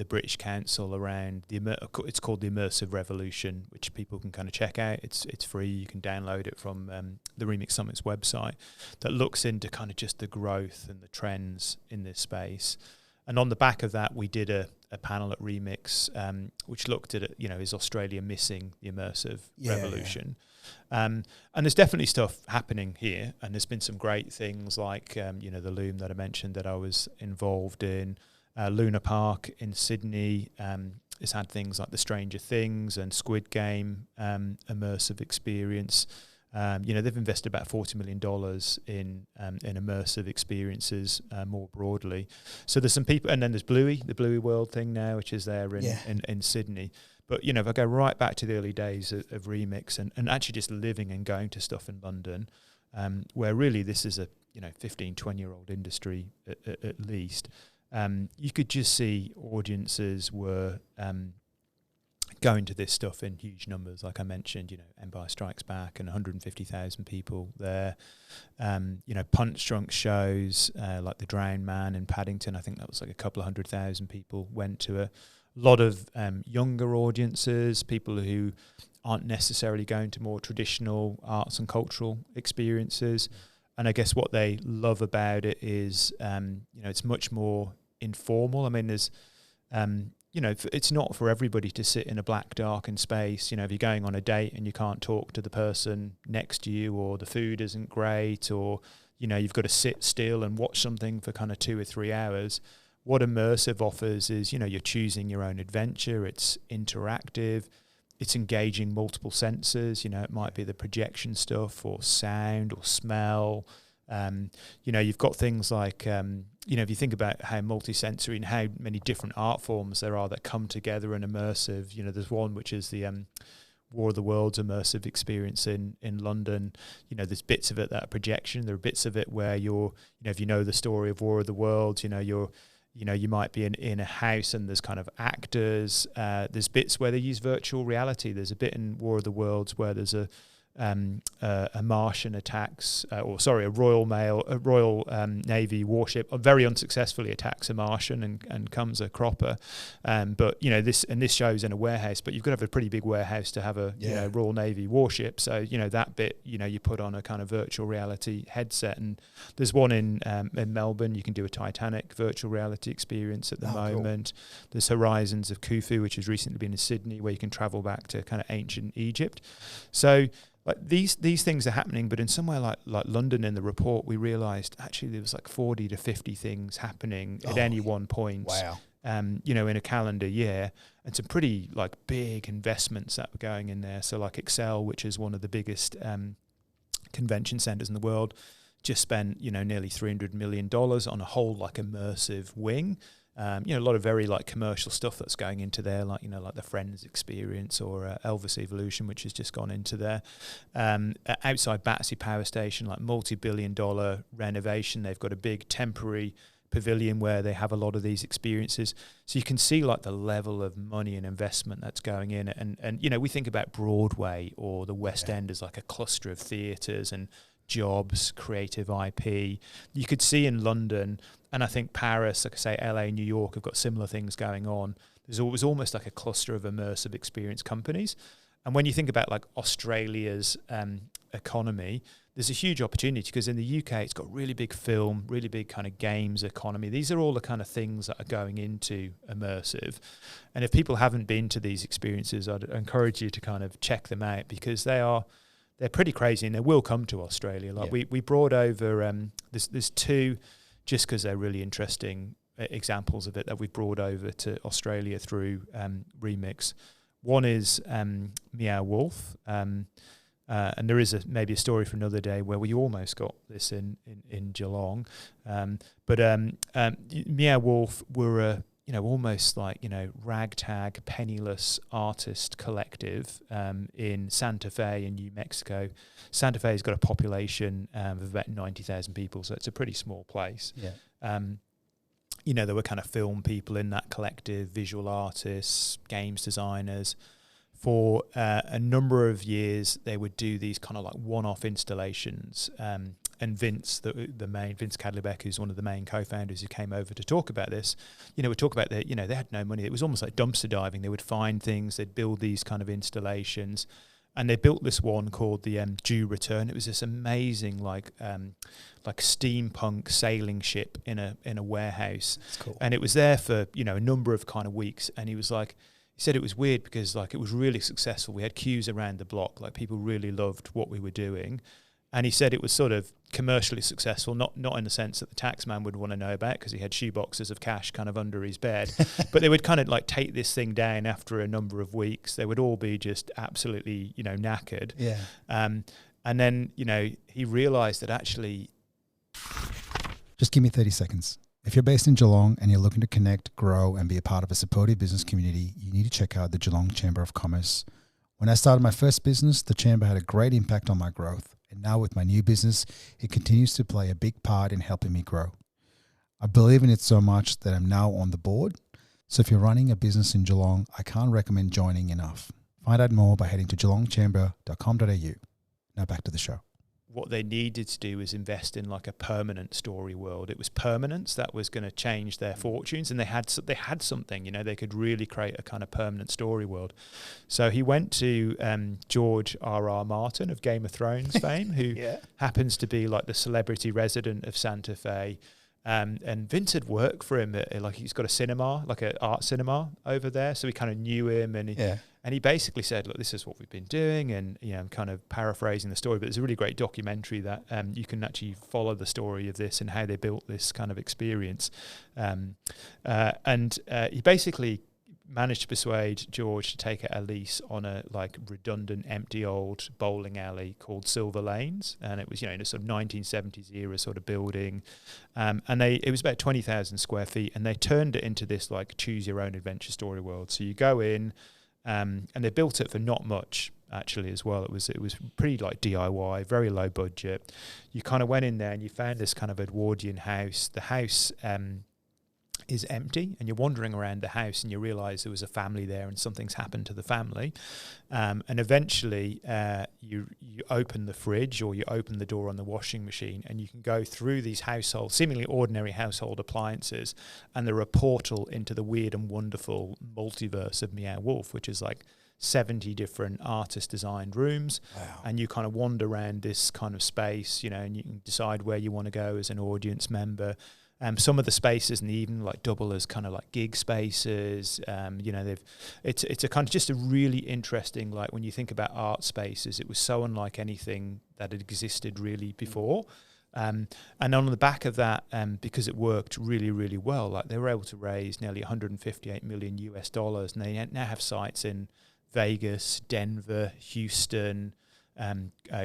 British Council around it's called the Immersive Revolution, which people can kind of check out. It's free. You can download it from the Remix Summit's website, that looks into kind of just the growth and the trends in this space. And on the back of that, we did a panel at Remix, which looked at, you know, is Australia missing the immersive revolution? And there's definitely stuff happening here, and there's been some great things like, you know, the Loom that I mentioned that I was involved in. Luna Park in Sydney has had things like the Stranger Things and Squid Game immersive experience. You know, they've invested about $40 million in immersive experiences more broadly. So there's some people, and then there's Bluey, the Bluey World thing now, which is there in Sydney. But, you know, if I go right back to the early days of Remix and actually just living and going to stuff in London, where really this is a, you know, 15, 20-year-old industry at least, you could just see audiences were going to this stuff in huge numbers. Like I mentioned, you know, Empire Strikes Back and 150,000 people there. You know, punch-drunk shows like The Drowned Man in Paddington, I think that was like a couple of 100,000 people went to a lot of younger audiences, people who aren't necessarily going to more traditional arts and cultural experiences. And I guess what they love about it is, you know, it's much more informal. I mean, there's, you know, it's not for everybody to sit in a black, darkened space. You know, if you're going on a date and you can't talk to the person next to you, or the food isn't great, or, you know, you've got to sit still and watch something for kind of 2 or 3 hours. What immersive offers is, you know, you're choosing your own adventure. It's interactive. It's engaging multiple senses. You know, it might be the projection stuff or sound or smell. You know, you've got things like, you know, if you think about how multisensory and how many different art forms there are that come together in immersive, you know, there's one which is the War of the Worlds immersive experience in London. You know, there's bits of it that are projection. There are bits of it where you're, you know, if you know the story of War of the Worlds, you know, you might be in a house and there's kind of actors. There's bits where they use virtual reality. There's a bit in War of the Worlds where there's a Martian attacks, a Royal Navy warship very unsuccessfully attacks a Martian and comes a cropper. But, you know, this shows in a warehouse, but you've got to have a pretty big warehouse to have a you know, Royal Navy warship. So, you know, that bit, you know, you put on a kind of virtual reality headset. And there's one in Melbourne. You can do a Titanic virtual reality experience at the moment. Cool. There's Horizons of Khufu, which has recently been in Sydney, where you can travel back to kind of ancient Egypt. So, like these things are happening, but in somewhere like London, in the report, we realised actually there was like 40 to 50 things happening at any one point. Wow. You know, in a calendar year, and some pretty like big investments that were going in there. So like Excel, which is one of the biggest convention centres in the world, just spent, you know, nearly $300 million on a whole like immersive wing. You know, a lot of very like commercial stuff that's going into there, like, you know, like the Friends experience or Elvis Evolution, which has just gone into there. Outside Battersea Power Station, like multi-billion-dollar renovation. They've got a big temporary pavilion where they have a lot of these experiences. So you can see like the level of money and investment that's going in. And you know, we think about Broadway or the West End as like a cluster of theatres and jobs, creative IP. You could see in London, and I think Paris, like I say, LA, New York have got similar things going on. There's always almost like a cluster of immersive experience companies. And when you think about like Australia's economy, there's a huge opportunity because in the UK, it's got really big film, really big kind of games economy. These are all the kind of things that are going into immersive. And if people haven't been to these experiences, I'd encourage you to kind of check them out because they're pretty crazy and they will come to Australia. Like we brought over, there's two, just because they're really interesting examples of it that we brought over to Australia through Remix. One is Meow Wolf, and there is maybe a story for another day where we almost got this in Geelong. But Meow Wolf were almost like, ragtag, penniless artist collective in Santa Fe in New Mexico. Santa Fe's got a population of about 90,000 people, so it's a pretty small place. Yeah. There were kind of film people in that collective, visual artists, games designers. For a number of years, they would do these kind of like one-off installations. And Vince, Vince Cadlebeck, who's one of the main co-founders who came over to talk about this, would talk about that, they had no money. It was almost like dumpster diving. They would find things, they'd build these kind of installations. And they built this one called the Due Return. It was this amazing, like steampunk sailing ship in a warehouse. That's cool. And it was there for a number of kind of weeks. And he said it was weird because like it was really successful. We had queues around the block. Like people really loved what we were doing. And he said it was sort of commercially successful, not in the sense that the tax man would want to know about because he had shoeboxes of cash kind of under his bed. But they would kind of like take this thing down after a number of weeks. They would all be just absolutely, knackered. Yeah. And then, he realised that actually... Just give me 30 seconds. If you're based in Geelong and you're looking to connect, grow, and be a part of a supportive business community, you need to check out the Geelong Chamber of Commerce. When I started my first business, the Chamber had a great impact on my growth. And now with my new business, it continues to play a big part in helping me grow. I believe in it so much that I'm now on the board. So if you're running a business in Geelong, I can't recommend joining enough. Find out more by heading to geelongchamber.com.au. Now back to the show. What they needed to do was invest in like a permanent story world. It was permanence that was going to change their fortunes, and they had something. They could really create a kind of permanent story world. So he went to George R.R. Martin of Game of Thrones fame, who happens to be like the celebrity resident of Santa Fe. And Vince had worked for him like he's got a cinema, like an art cinema over there. So he kind of knew him, and he basically said, look, this is what we've been doing. And, I'm kind of paraphrasing the story, but there's a really great documentary that you can actually follow the story of this and how they built this kind of experience. And he basically managed to persuade George to take a lease on a like redundant, empty old bowling alley called Silver Lanes, and it was in a sort of 1970s era sort of building, and it was about 20,000 square feet, and they turned it into this like choose your own adventure story world. So you go in, and they built it for not much actually as well. It was pretty like DIY, very low budget. You kind of went in there and you found this kind of Edwardian house. The house is empty, and you're wandering around the house and you realize there was a family there and something's happened to the family, and eventually you open the fridge or you open the door on the washing machine and you can go through these seemingly ordinary household appliances, and there are a portal into the weird and wonderful multiverse of Meow Wolf, which is like 70 different artist designed rooms. Wow. And you kind of wander around this kind of space, and you can decide where you want to go as an audience member. Some of the spaces and even like double as kind of like gig spaces. It's a kind of just a really interesting, like when you think about art spaces, it was so unlike anything that had existed really before. And on the back of that, because it worked really, really well, like they were able to raise nearly $158 million US, and they now have sites in Vegas, Denver, Houston,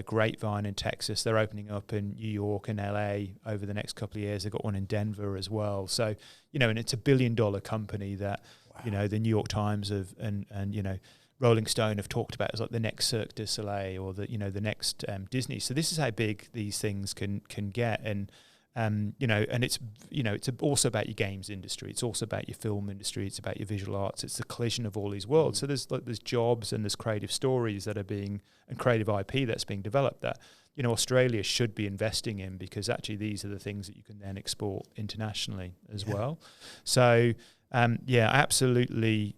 Grapevine in Texas. They're opening up in New York and LA over the next couple of years. They've got one in Denver as well. So, and it's $1 billion company that, the New York Times and Rolling Stone have talked about as like the next Cirque du Soleil or the next Disney. So this is how big these things can get. And You know, and it's also about your games industry. It's also about your film industry. It's about your visual arts. It's the collision of all these worlds. So there's jobs and there's creative stories that are being, and creative IP that's being developed that, you know, Australia should be investing in, because actually these are the things that you can then export internationally as well. So I absolutely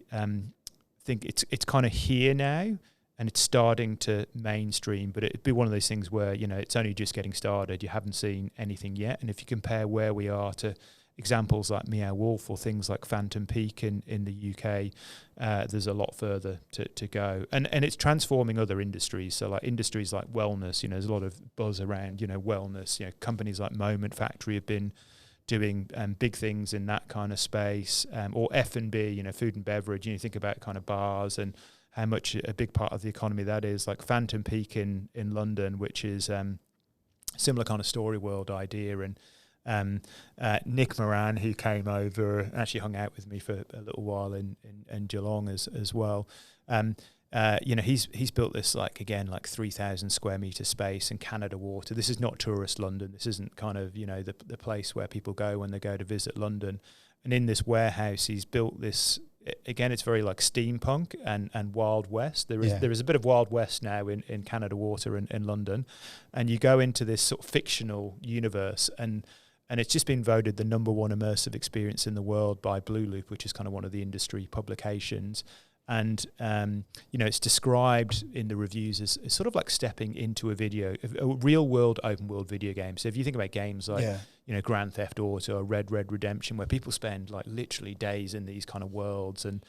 think it's kind of here now. And it's starting to mainstream, but it'd be one of those things where, you know, it's only just getting started. You haven't seen anything yet. And if you compare where we are to examples like Meow Wolf or things like Phantom Peak in the UK, there's a lot further to go. And it's transforming other industries. So like industries like wellness, you know, there's a lot of buzz around, you know, wellness. You know, companies like Moment Factory have been doing big things in that kind of space, or F&B, you know, food and beverage. You know, think about kind of bars and how much a big part of the economy that is, like Phantom Peak in London, which is similar kind of story world idea. And Nick Moran, who came over and actually hung out with me for a little while in Geelong as well. You know, he's built this like 3,000 square meter space in Canada Water. This is not tourist London. This isn't kind of, you know, the place where people go when they go to visit London. And in this warehouse, he's built this. Again, it's very like steampunk and Wild West. There is a bit of Wild West now in Canada Water in London, and you go into this sort of fictional universe, and it's just been voted the #1 immersive experience in the world by Blue Loop, which is kind of one of the industry publications. And you know, it's described in the reviews as sort of like stepping into a real world open world video game. So if you think about games like you know, Grand Theft Auto or Red Redemption, where people spend like literally days in these kind of worlds, and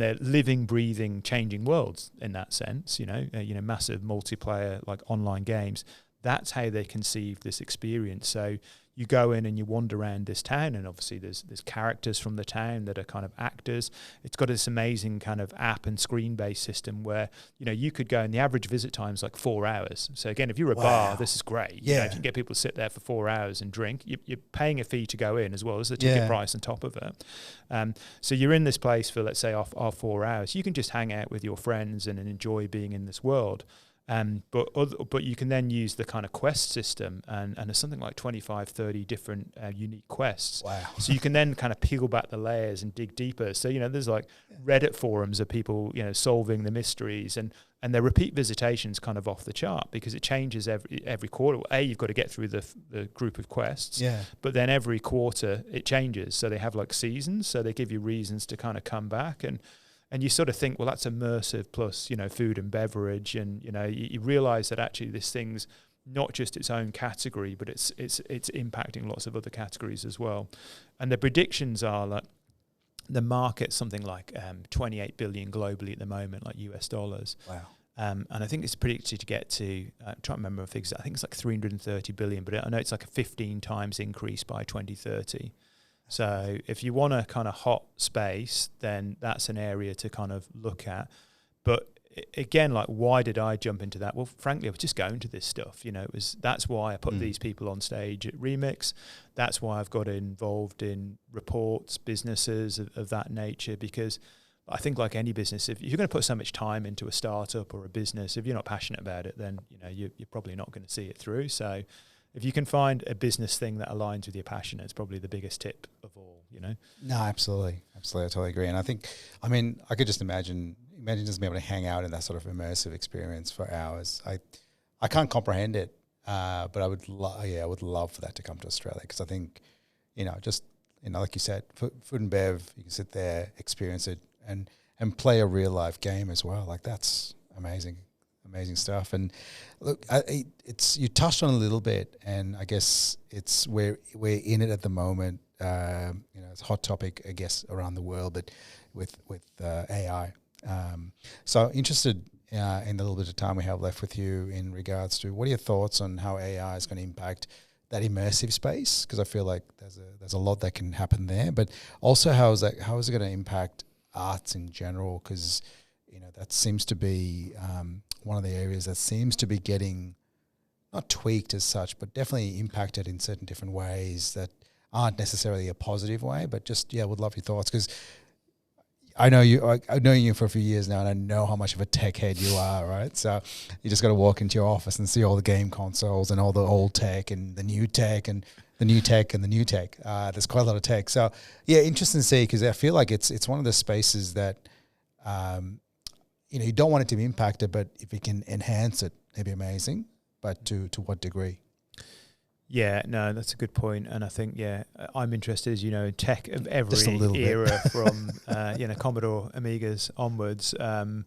they're living, breathing, changing worlds in that sense. You know, massive multiplayer like online games. That's how they conceive this experience. So you go in and you wander around this town, and obviously there's characters from the town that are kind of actors. It's got this amazing kind of app and screen-based system where, you know, you could go, and the average visit time is like 4 hours. So again, if you're a bar, this is great. You know, if you can get people to sit there for 4 hours and drink, you're paying a fee to go in as well as the ticket price on top of it. So you're in this place for, let's say, our 4 hours. You can just hang out with your friends and enjoy being in this world. But you can then use the kind of quest system, and there's something like 25, 30 different unique quests. Wow. So you can then kind of peel back the layers and dig deeper. So, you know, there's like Reddit forums of people, you know, solving the mysteries, and their repeat visitation's kind of off the chart because it changes every quarter. You've got to get through the group of quests, but then every quarter it changes. So they have like seasons, so they give you reasons to kind of come back, and you sort of think, well, that's immersive plus, you know, food and beverage. And, you know, you realize that actually this thing's not just its own category, but it's impacting lots of other categories as well. And the predictions are that the market's something like 28 billion globally at the moment, like US dollars. Wow. And I think it's predicted to get to, I'm trying to remember the figures, I think it's like 330 billion, but I know it's like a 15 times increase by 2030. So if you want a kind of hot space, then that's an area to kind of look at. But again, like, why did I jump into that? Well, frankly, I was just going to this stuff. You know, that's why I put these people on stage at Remix. That's why I've got involved in reports, businesses of that nature, because I think like any business, if you're going to put so much time into a startup or a business, if you're not passionate about it, then, you know, you're probably not going to see it through. So if you can find a business thing that aligns with your passion, it's probably the biggest tip of all, you know? No, absolutely. Absolutely. I totally agree. And I think, I mean, I could just imagine just being able to hang out in that sort of immersive experience for hours. I can't comprehend it, but I would love for that to come to Australia, because I think, you know, just, you know, like you said, food and bev, you can sit there, experience it, and play a real life game as well. Like, that's amazing. Amazing stuff. And look, it's, you touched on a little bit, and I guess it's we're in it at the moment. You know, it's a hot topic, I guess, around the world, but with AI. So interested in the little bit of time we have left with you in regards to what are your thoughts on how AI is going to impact that immersive space? Because I feel like there's a lot that can happen there, but also how is it going to impact arts in general? Because, you know, that seems to be one of the areas that seems to be getting not tweaked as such, but definitely impacted in certain different ways that aren't necessarily a positive way, but just, would love your thoughts, because I know you. I've known you for a few years now, and I know how much of a tech head you are, right? So you just got to walk into your office and see all the game consoles and all the old tech and the new tech and the new tech and the new tech. There's quite a lot of tech. So yeah, interesting to see, because I feel like it's one of the spaces that you don't want it to be impacted, but if it can enhance it, it'd be amazing. But to what degree? Yeah, no, that's a good point. And I think, I'm interested, as you know, in tech of every era from, Commodore Amigas onwards. And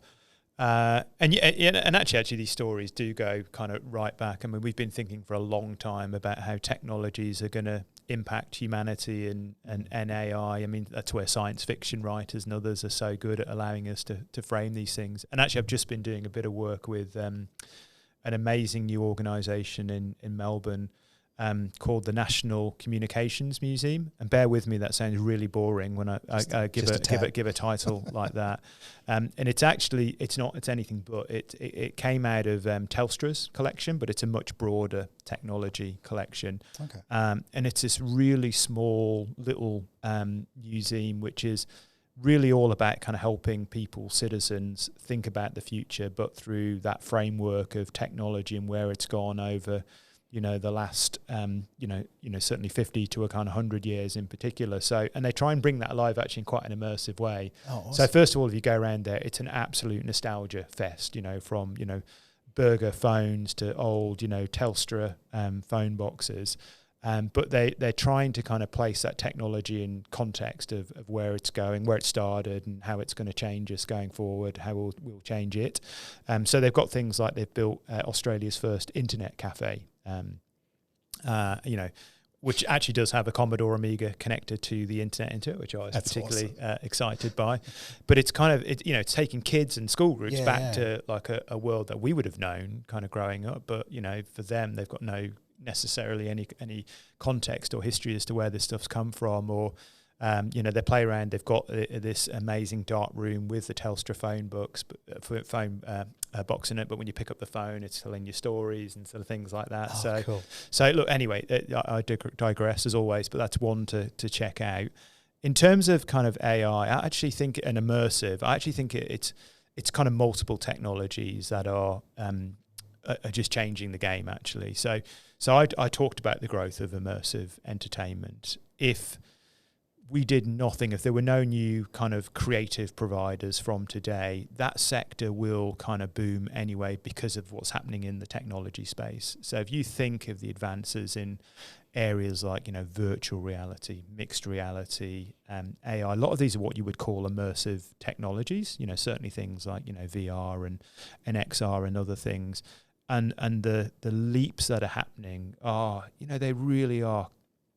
actually these stories do go kind of right back. I mean, we've been thinking for a long time about how technologies are going to impact humanity and AI. I mean, that's where science fiction writers and others are so good at allowing us to frame these things. And actually, I've just been doing a bit of work with an amazing new organisation in Melbourne, called the National Communications Museum. And bear with me, that sounds really boring when I give a title like that. And it's anything but. It came out of Telstra's collection, but it's a much broader technology collection. Okay. And it's this really small little museum, which is really all about kind of helping people, citizens, think about the future, but through that framework of technology and where it's gone over the last, certainly 50 to a kind of 100 years in particular. So, and they try and bring that alive actually in quite an immersive way. Oh, awesome. So first of all, if you go around there, it's an absolute nostalgia fest, from, burger phones to old, Telstra phone boxes. But they're trying to kind of place that technology in context of where it's going, where it started, and how it's going to change us going forward, how we'll change it. So they've got things like they've built Australia's first internet cafe, which actually does have a Commodore Amiga connected to the internet into it, which I was particularly excited by. But it's kind of, it's taking kids and school groups back to like a world that we would have known kind of growing up. But, for them, they've got no necessarily any context or history as to where this stuff's come from, or they play around. They've got this amazing dark room with the Telstra phone box in it, but when you pick up the phone, it's telling you stories and sort of things like that. Cool. So look, anyway, I digress as always, but that's one to check out. In terms of kind of AI, I actually think an immersive. I actually think it's kind of multiple technologies that are just changing the game actually. So I talked about the growth of immersive entertainment. If we did nothing, if there were no new kind of creative providers from today, that sector will kind of boom anyway because of what's happening in the technology space. So if you think of the advances in areas like, virtual reality, mixed reality, AI, a lot of these are what you would call immersive technologies, certainly things like, VR and XR and other things. And the leaps that are happening are, they really are,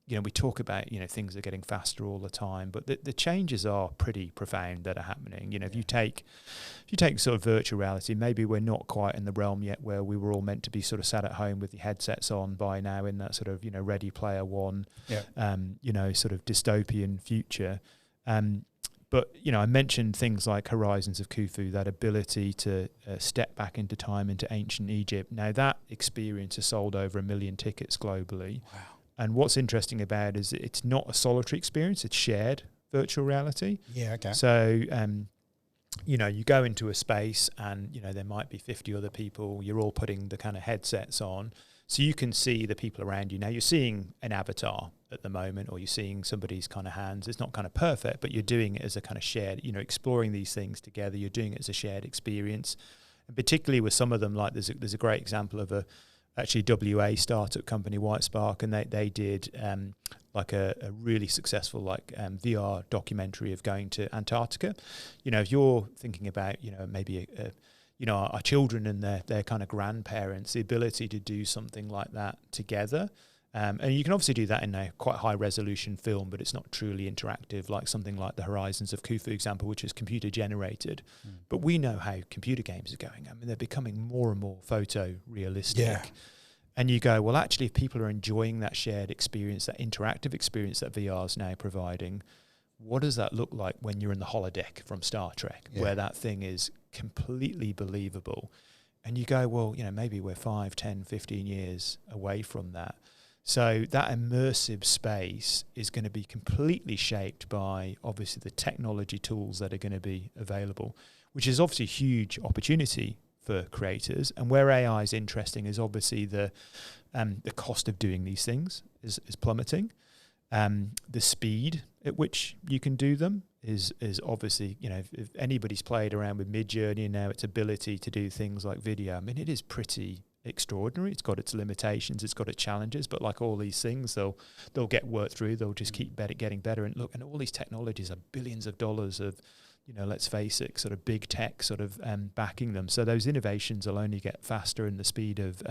we talk about, things are getting faster all the time, but the changes are pretty profound that are happening. If you take sort of virtual reality, maybe we're not quite in the realm yet where we were all meant to be sort of sat at home with the headsets on by now in that sort of, Ready Player One, sort of dystopian future. But, I mentioned things like Horizons of Khufu, that ability to step back into time, into ancient Egypt. Now, that experience has sold over 1 million tickets globally. Wow. And what's interesting about it is it's not a solitary experience, it's shared virtual reality. Yeah, okay. So, you go into a space and, there might be 50 other people, you're all putting the kind of headsets on. So you can see the people around you. Now you're seeing an avatar at the moment, or you're seeing somebody's kind of hands. It's not kind of perfect, but you're doing it as a kind of shared, exploring these things together. You're doing it as a shared experience. And particularly with some of them, like there's a great example of a WA startup company, White Spark, and they did like a really successful VR documentary of going to Antarctica. If you're thinking about, maybe our children and their kind of grandparents, the ability to do something like that together. And you can obviously do that in a quite high resolution film, but it's not truly interactive like something like the Horizons of Khufu example, which is computer generated. But we know how computer games are going. I mean, they're becoming more and more photorealistic. Yeah. And you go, well, actually, if people are enjoying that shared experience, that interactive experience that VR is now providing, what does that look like when you're in the holodeck from Star Trek, where that thing is completely believable? And you go, well, maybe we're 5, 10, 15 years away from that. So that immersive space is going to be completely shaped by obviously the technology tools that are going to be available, which is obviously a huge opportunity for creators. And where AI is interesting is obviously the cost of doing these things is plummeting. The speed at which you can do them is obviously, if anybody's played around with Midjourney and now its ability to do things like video, I mean, it is pretty extraordinary. It's got its limitations, it's got its challenges, but like all these things, they'll get worked through. They'll just keep getting better. And look, and all these technologies are billions of dollars of, let's face it, sort of big tech sort of backing them. So those innovations will only get faster, and the speed of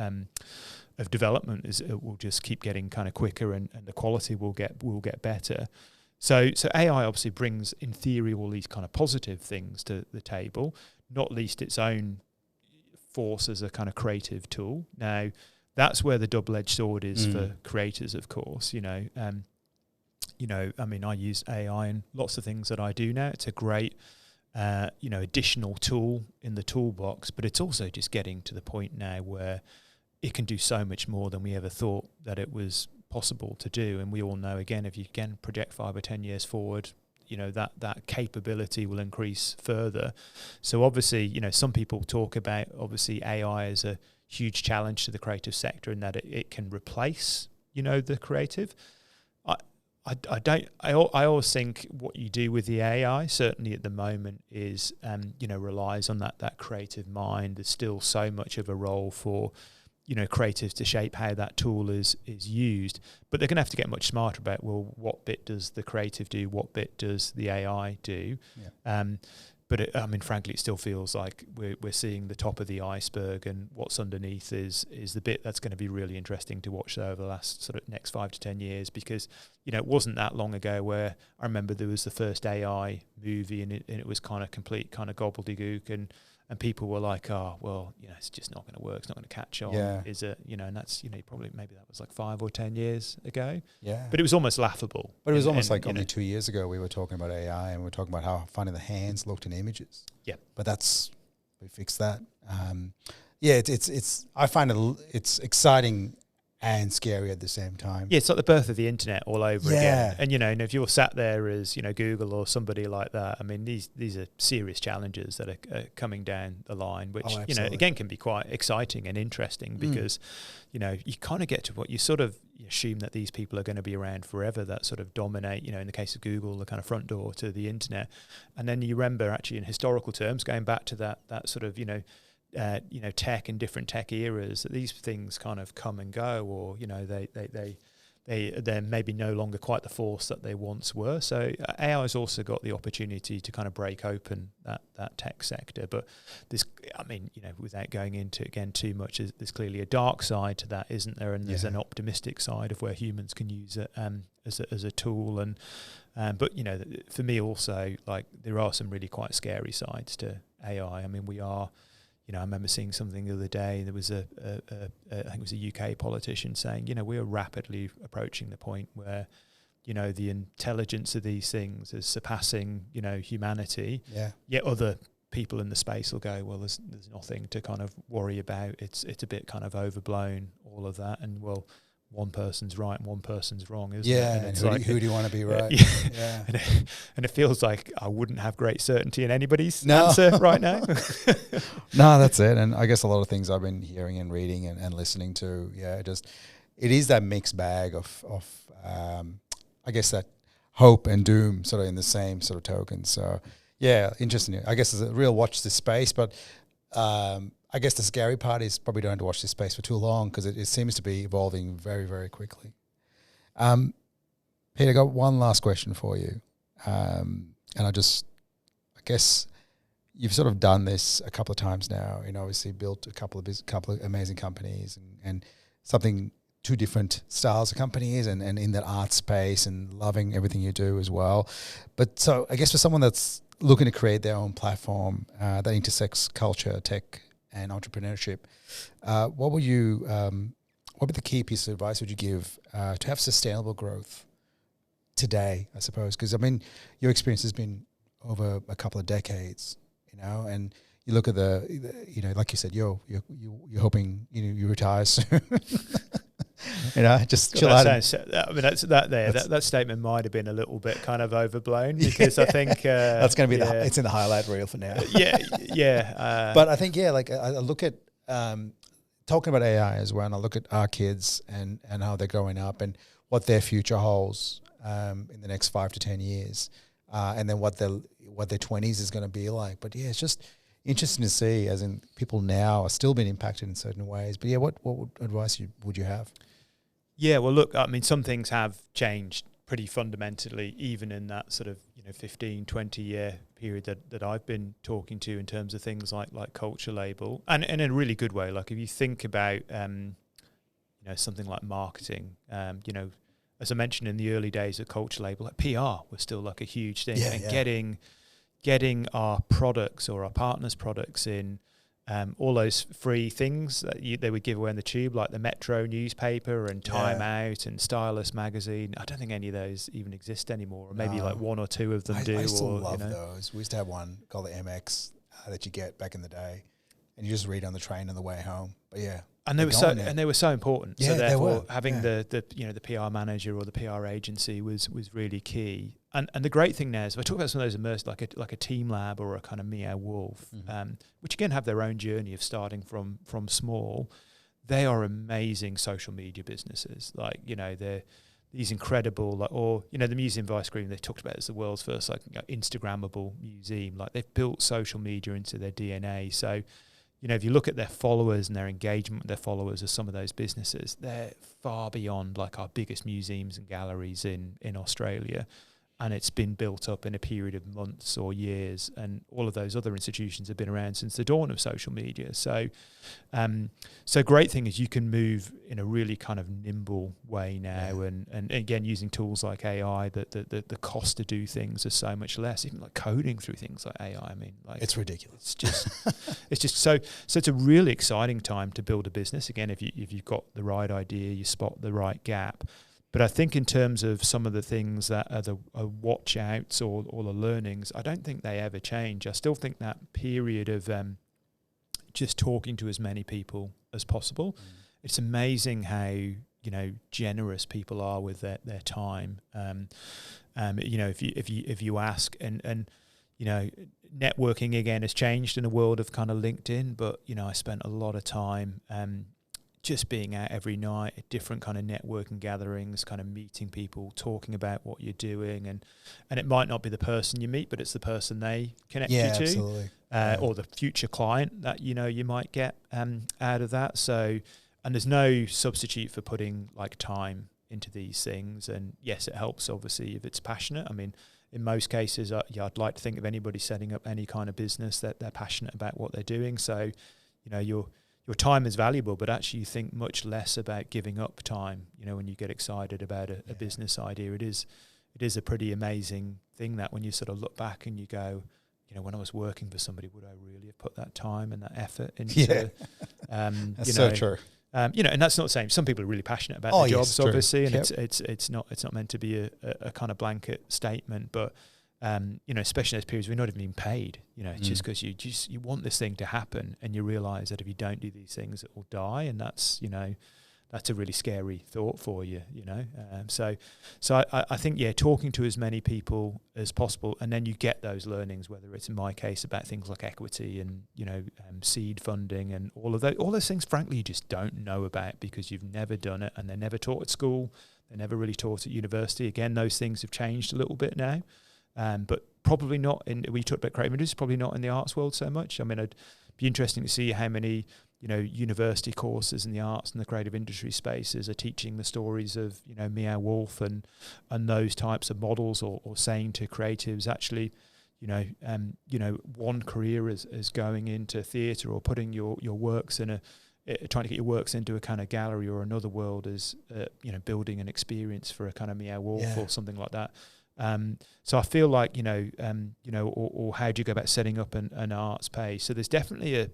development will just keep getting kind of quicker, and the quality will get better. So AI obviously brings, in theory, all these kind of positive things to the table, not least its own force as a kind of creative tool. Now, that's where the double-edged sword is for creators, of course. I mean, I use AI in lots of things that I do now. It's a great, additional tool in the toolbox, but it's also just getting to the point now where it can do so much more than we ever thought that it was possible to do. And we all know, again, if you can project 5 or 10 years forward, that capability will increase further. So obviously, some people talk about obviously AI as a huge challenge to the creative sector, and that it can replace, the creative. I always think what you do with the AI, certainly at the moment, is relies on that creative mind. There's still so much of a role for creatives to shape how that tool is used, but they're going to have to get much smarter about, well, what bit does the creative do, what bit does the AI do? But frankly, it still feels like we're seeing the top of the iceberg, and what's underneath is the bit that's going to be really interesting to watch over the last sort of next 5 to 10 years, because it wasn't that long ago where I remember there was the first AI movie, and it was kind of complete kind of gobbledygook, and people were like, oh, well, it's just not going to work. It's not going to catch on. Yeah. Is it? And that's, probably maybe that was like 5 or 10 years ago. Yeah. But it was almost laughable. But it was almost like only 2 years ago we were talking about AI, and we were talking about how funny the hands looked in images. Yeah. But we fixed that. It's I find it's exciting and scary at the same time. Yeah, it's like the birth of the internet all over again. And and if you're sat there as Google or somebody like that, I mean, these are serious challenges that are coming down the line, which again can be quite exciting and interesting, because you kind of get to what you sort of assume that these people are going to be around forever, that sort of dominate. In the case of Google, the kind of front door to the internet, and then you remember actually in historical terms going back to that sort of tech and different tech eras, that these things kind of come and go, or they're maybe no longer quite the force that they once were. So AI has also got the opportunity to kind of break open that tech sector. But this, without going into again too much, there's clearly a dark side to that, isn't there? And there's an optimistic side of where humans can use it as a tool. And but for me also, like, there are some really quite scary sides to AI. I mean, we are. I remember seeing something the other day. There was I think it was a UK politician saying, we are rapidly approaching the point where, the intelligence of these things is surpassing, humanity. Yeah. Yet other people in the space will go, well, there's nothing to kind of worry about. It's a bit kind of overblown, all of that, and well, one person's right and one person's wrong, isn't it? And it's who do you want to be right? Yeah. And it feels like I wouldn't have great certainty in anybody's answer right now. No, that's it. And I guess a lot of things I've been hearing and reading and listening to, it is that mixed bag of I guess that hope and doom sort of in the same sort of token. So interesting. I guess there's a real watch this space, but I guess the scary part is probably don't have to watch this space for too long, because it seems to be evolving very, very quickly. Peter, I got one last question for you. And I guess you've sort of done this a couple of times now, obviously built a couple of amazing companies and two different styles of companies and in that art space, and loving everything you do as well. But so I guess for someone that's looking to create their own platform that intersects culture, tech, and entrepreneurship, what would the key piece of advice would you give to have sustainable growth today, I suppose? Because your experience has been over a couple of decades, and you look at the like you said, you're hoping you retire soon. just chill out. I mean, that statement might have been a little bit kind of overblown because I think that's going to be it's in the highlight reel for now. But I think like I look at talking about AI as well, and I look at our kids and how they're growing up and what their future holds in the next 5 to 10 years, and then what their 20s is going to be like. But it's just interesting to see, as in people now are still being impacted in certain ways. But what advice would you have? Yeah, well, look, I mean, some things have changed pretty fundamentally, even in that sort of 15, 20 year period that I've been talking to in terms of things like culture label, and in a really good way. Like if you think about something like marketing, as I mentioned in the early days of culture label, like PR was still like a huge thing, getting our products or our partners' products in all those free things that they would give away in the tube, like the Metro newspaper and Time Out and Stylus magazine. I don't think any of those even exist anymore, or maybe like one or two of them do. I still love those. We used to have one called the MX that you get back in the day, and you just read on the train on the way home. But and they were so important. Yeah, so therefore, they were. Having the PR manager or the PR agency was really key. And the great thing now is, if I talk about some of those immersed, like a Team Lab or a kind of Meow Wolf, which again have their own journey of starting from small, they are amazing social media businesses. Like they're these incredible, the Museum of Ice Cream they talked about as the world's first Instagrammable museum. Like they've built social media into their DNA. So if you look at their followers and their engagement with their followers of some of those businesses, they're far beyond like our biggest museums and galleries in Australia. And it's been built up in a period of months or years, and all of those other institutions have been around since the dawn of social media. So, great thing is you can move in a really kind of nimble way now, and again using tools like AI. That the cost to do things is so much less. Even like coding through things like AI. I mean, like it's ridiculous. It's just so it's a really exciting time to build a business. Again, if you've got the right idea, you spot the right gap. But I think in terms of some of the things that are the watch outs or the learnings, I don't think they ever change. I still think that period of just talking to as many people as possible. It's amazing how generous people are with their time. If you ask and networking again has changed in the world of kind of LinkedIn, but I spent a lot of time just being out every night at different kind of networking gatherings, kind of meeting people, talking about what you're doing, and it might not be the person you meet, but it's the person they connect you to, absolutely. Or the future client that you might get out of that. So, and there's no substitute for putting like time into these things. And yes, it helps obviously if it's passionate. I mean, in most cases, I'd like to think of anybody setting up any kind of business that they're passionate about what they're doing. So, your time is valuable, but actually you think much less about giving up time. When you get excited about a business idea, it is a pretty amazing thing that when you sort of look back and you go, when I was working for somebody, would I really have put that time and that effort into? That's so true. And that's not saying some people are really passionate about their jobs, obviously, and it's not meant to be a kind of blanket statement, but. Especially in those periods we're not even being paid, just because you want this thing to happen, and you realise that if you don't do these things, it will die, and that's a really scary thought for you, So I think talking to as many people as possible, and then you get those learnings. Whether it's in my case about things like equity and seed funding and all those things, frankly, you just don't know about because you've never done it, and they're never taught at school, they're never really taught at university. Again, those things have changed a little bit now. But probably not we talked about creative industries, probably not in the arts world so much. I mean, it'd be interesting to see how many, university courses in the arts and the creative industry spaces are teaching the stories of, Meow Wolf and those types of models, or saying to creatives, actually, one career is going into theatre or putting your works in trying to get your works into a kind of gallery, or another world is, building an experience for a kind of Meow Wolf or something like that. So I feel like, or how do you go about setting up an arts page? So there's definitely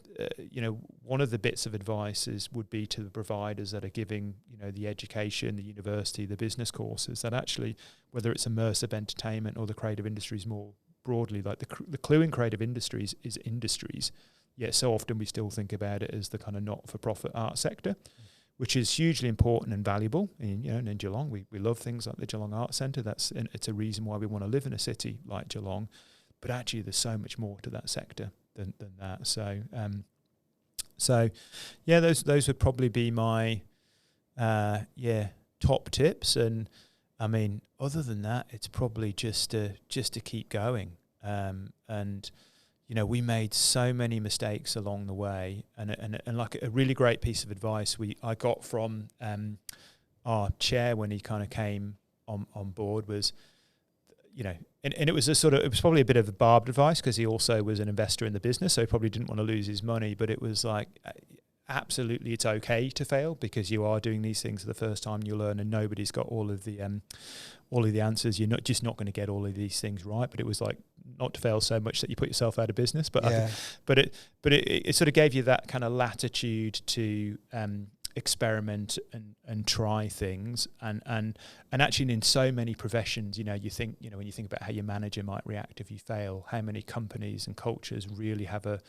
one of the bits of advice would be to the providers that are giving, the education, the university, the business courses, that actually, whether it's immersive entertainment or the creative industries more broadly, like the clue in creative industries is industries. Yet so often we still think about it as the kind of not-for-profit art sector, which is hugely important and valuable. And, you know, and in Geelong, we love things like the Geelong Arts Centre. It's a reason why we want to live in a city like Geelong. But actually, there's so much more to that sector than that. So yeah, those would probably be my top tips. And I mean, other than that, it's probably just to keep going. And you know, we made so many mistakes along the way, and like a really great piece of advice I got from our chair when he kind of came on board was, you know, and it was it was probably a bit of a barbed advice because he also was an investor in the business, so he probably didn't want to lose his money. But it was like, absolutely, it's okay to fail because you are doing these things for the first time. You learn, and nobody's got all of the answers. You're not going to get all of these things right. But it was like not to fail so much that you put yourself out of business. But it sort of gave you that kind of latitude to experiment and try things, and actually in so many professions, you know, you think, you know, when you think about how your manager might react if you fail, how many companies and cultures really have a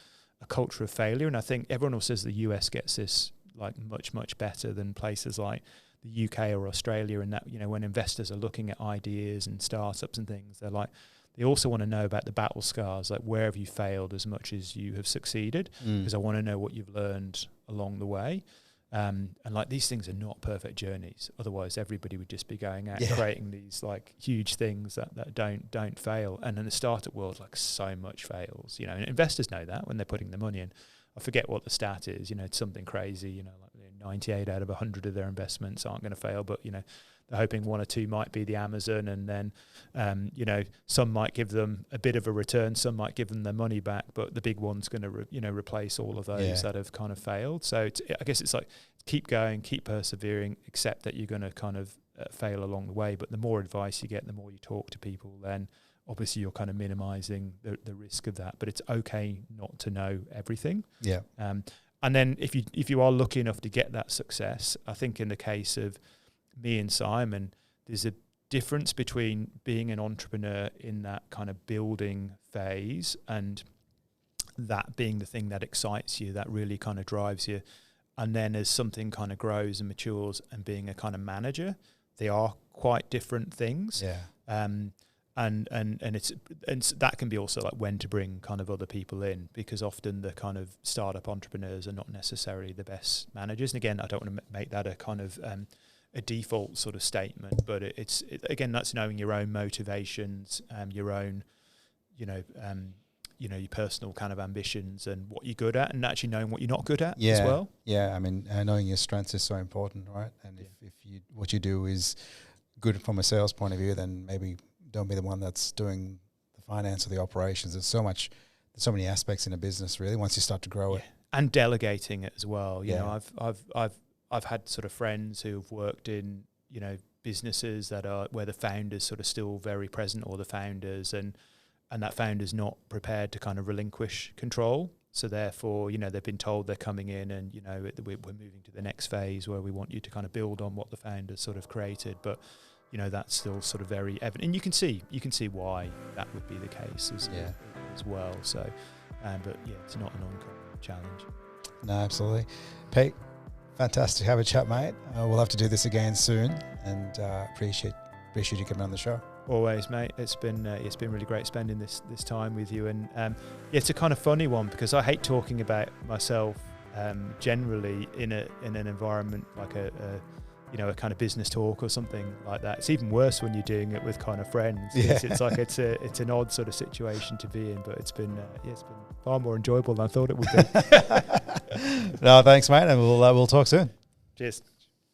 culture of failure. And I think everyone else says the US gets this like much better than places like the UK or Australia, and that, you know, when investors are looking at ideas and startups and things, they're like, they also want to know about the battle scars, like where have you failed as much as you have succeeded, because I want to know what you've learned along the way. And like, these things are not perfect journeys. Otherwise, everybody would just be going out creating these like huge things that don't fail. And in the startup world, like, so much fails. You know, and investors know that when they're putting their money in. I forget what the stat is. You know, it's something crazy. You know, like 98 out of 100 of their investments aren't going to fail. But, you know, they're hoping one or two might be the Amazon, and then you know, some might give them a bit of a return, some might give them their money back, but the big one's going to replace all of those that have kind of failed. So I guess it's like, keep going, keep persevering, accept that you're going to kind of fail along the way. But the more advice you get, the more you talk to people, then obviously you're kind of minimizing the risk of that. But it's okay not to know everything. And then if you are lucky enough to get that success, I think in the case of me and Simon, there's a difference between being an entrepreneur in that kind of building phase and that being the thing that excites you, that really kind of drives you. And then as something kind of grows and matures, and being a kind of manager, they are quite different things. And that can be also like when to bring kind of other people in, because often the kind of startup entrepreneurs are not necessarily the best managers. And again, I don't want to make that a kind of a default sort of statement, but it's again, that's knowing your own motivations, your own, your personal kind of ambitions and what you're good at, and actually knowing what you're not good at as well. Yeah, I mean, knowing your strengths is so important, right? And if what you do is good from a sales point of view, then maybe don't be the one that's doing the finance or the operations. There's so many aspects in a business, really, once you start to grow it. And delegating it as well. You know, I've had sort of friends who've worked in, you know, businesses that are where the founder's sort of still very present, or the founders, and that founder's not prepared to kind of relinquish control. So therefore, you know, they've been told they're coming in and, you know, we're moving to the next phase where we want you to kind of build on what the founders sort of created. But, you know, that's still sort of very evident. And you can see why that would be the case as well. So, but yeah, it's not an uncommon challenge. No, absolutely. Pete, fantastic. Have a chat, mate. We'll have to do this again soon, and appreciate you coming on the show. Always, mate. It's been really great spending this time with you, and it's a kind of funny one because I hate talking about myself generally in an environment like a kind of business talk or something like that. It's even worse when you're doing it with kind of friends. It's like it's an odd sort of situation to be in, but it's been far more enjoyable than I thought it would be. No, thanks, mate, and we'll talk soon. Cheers.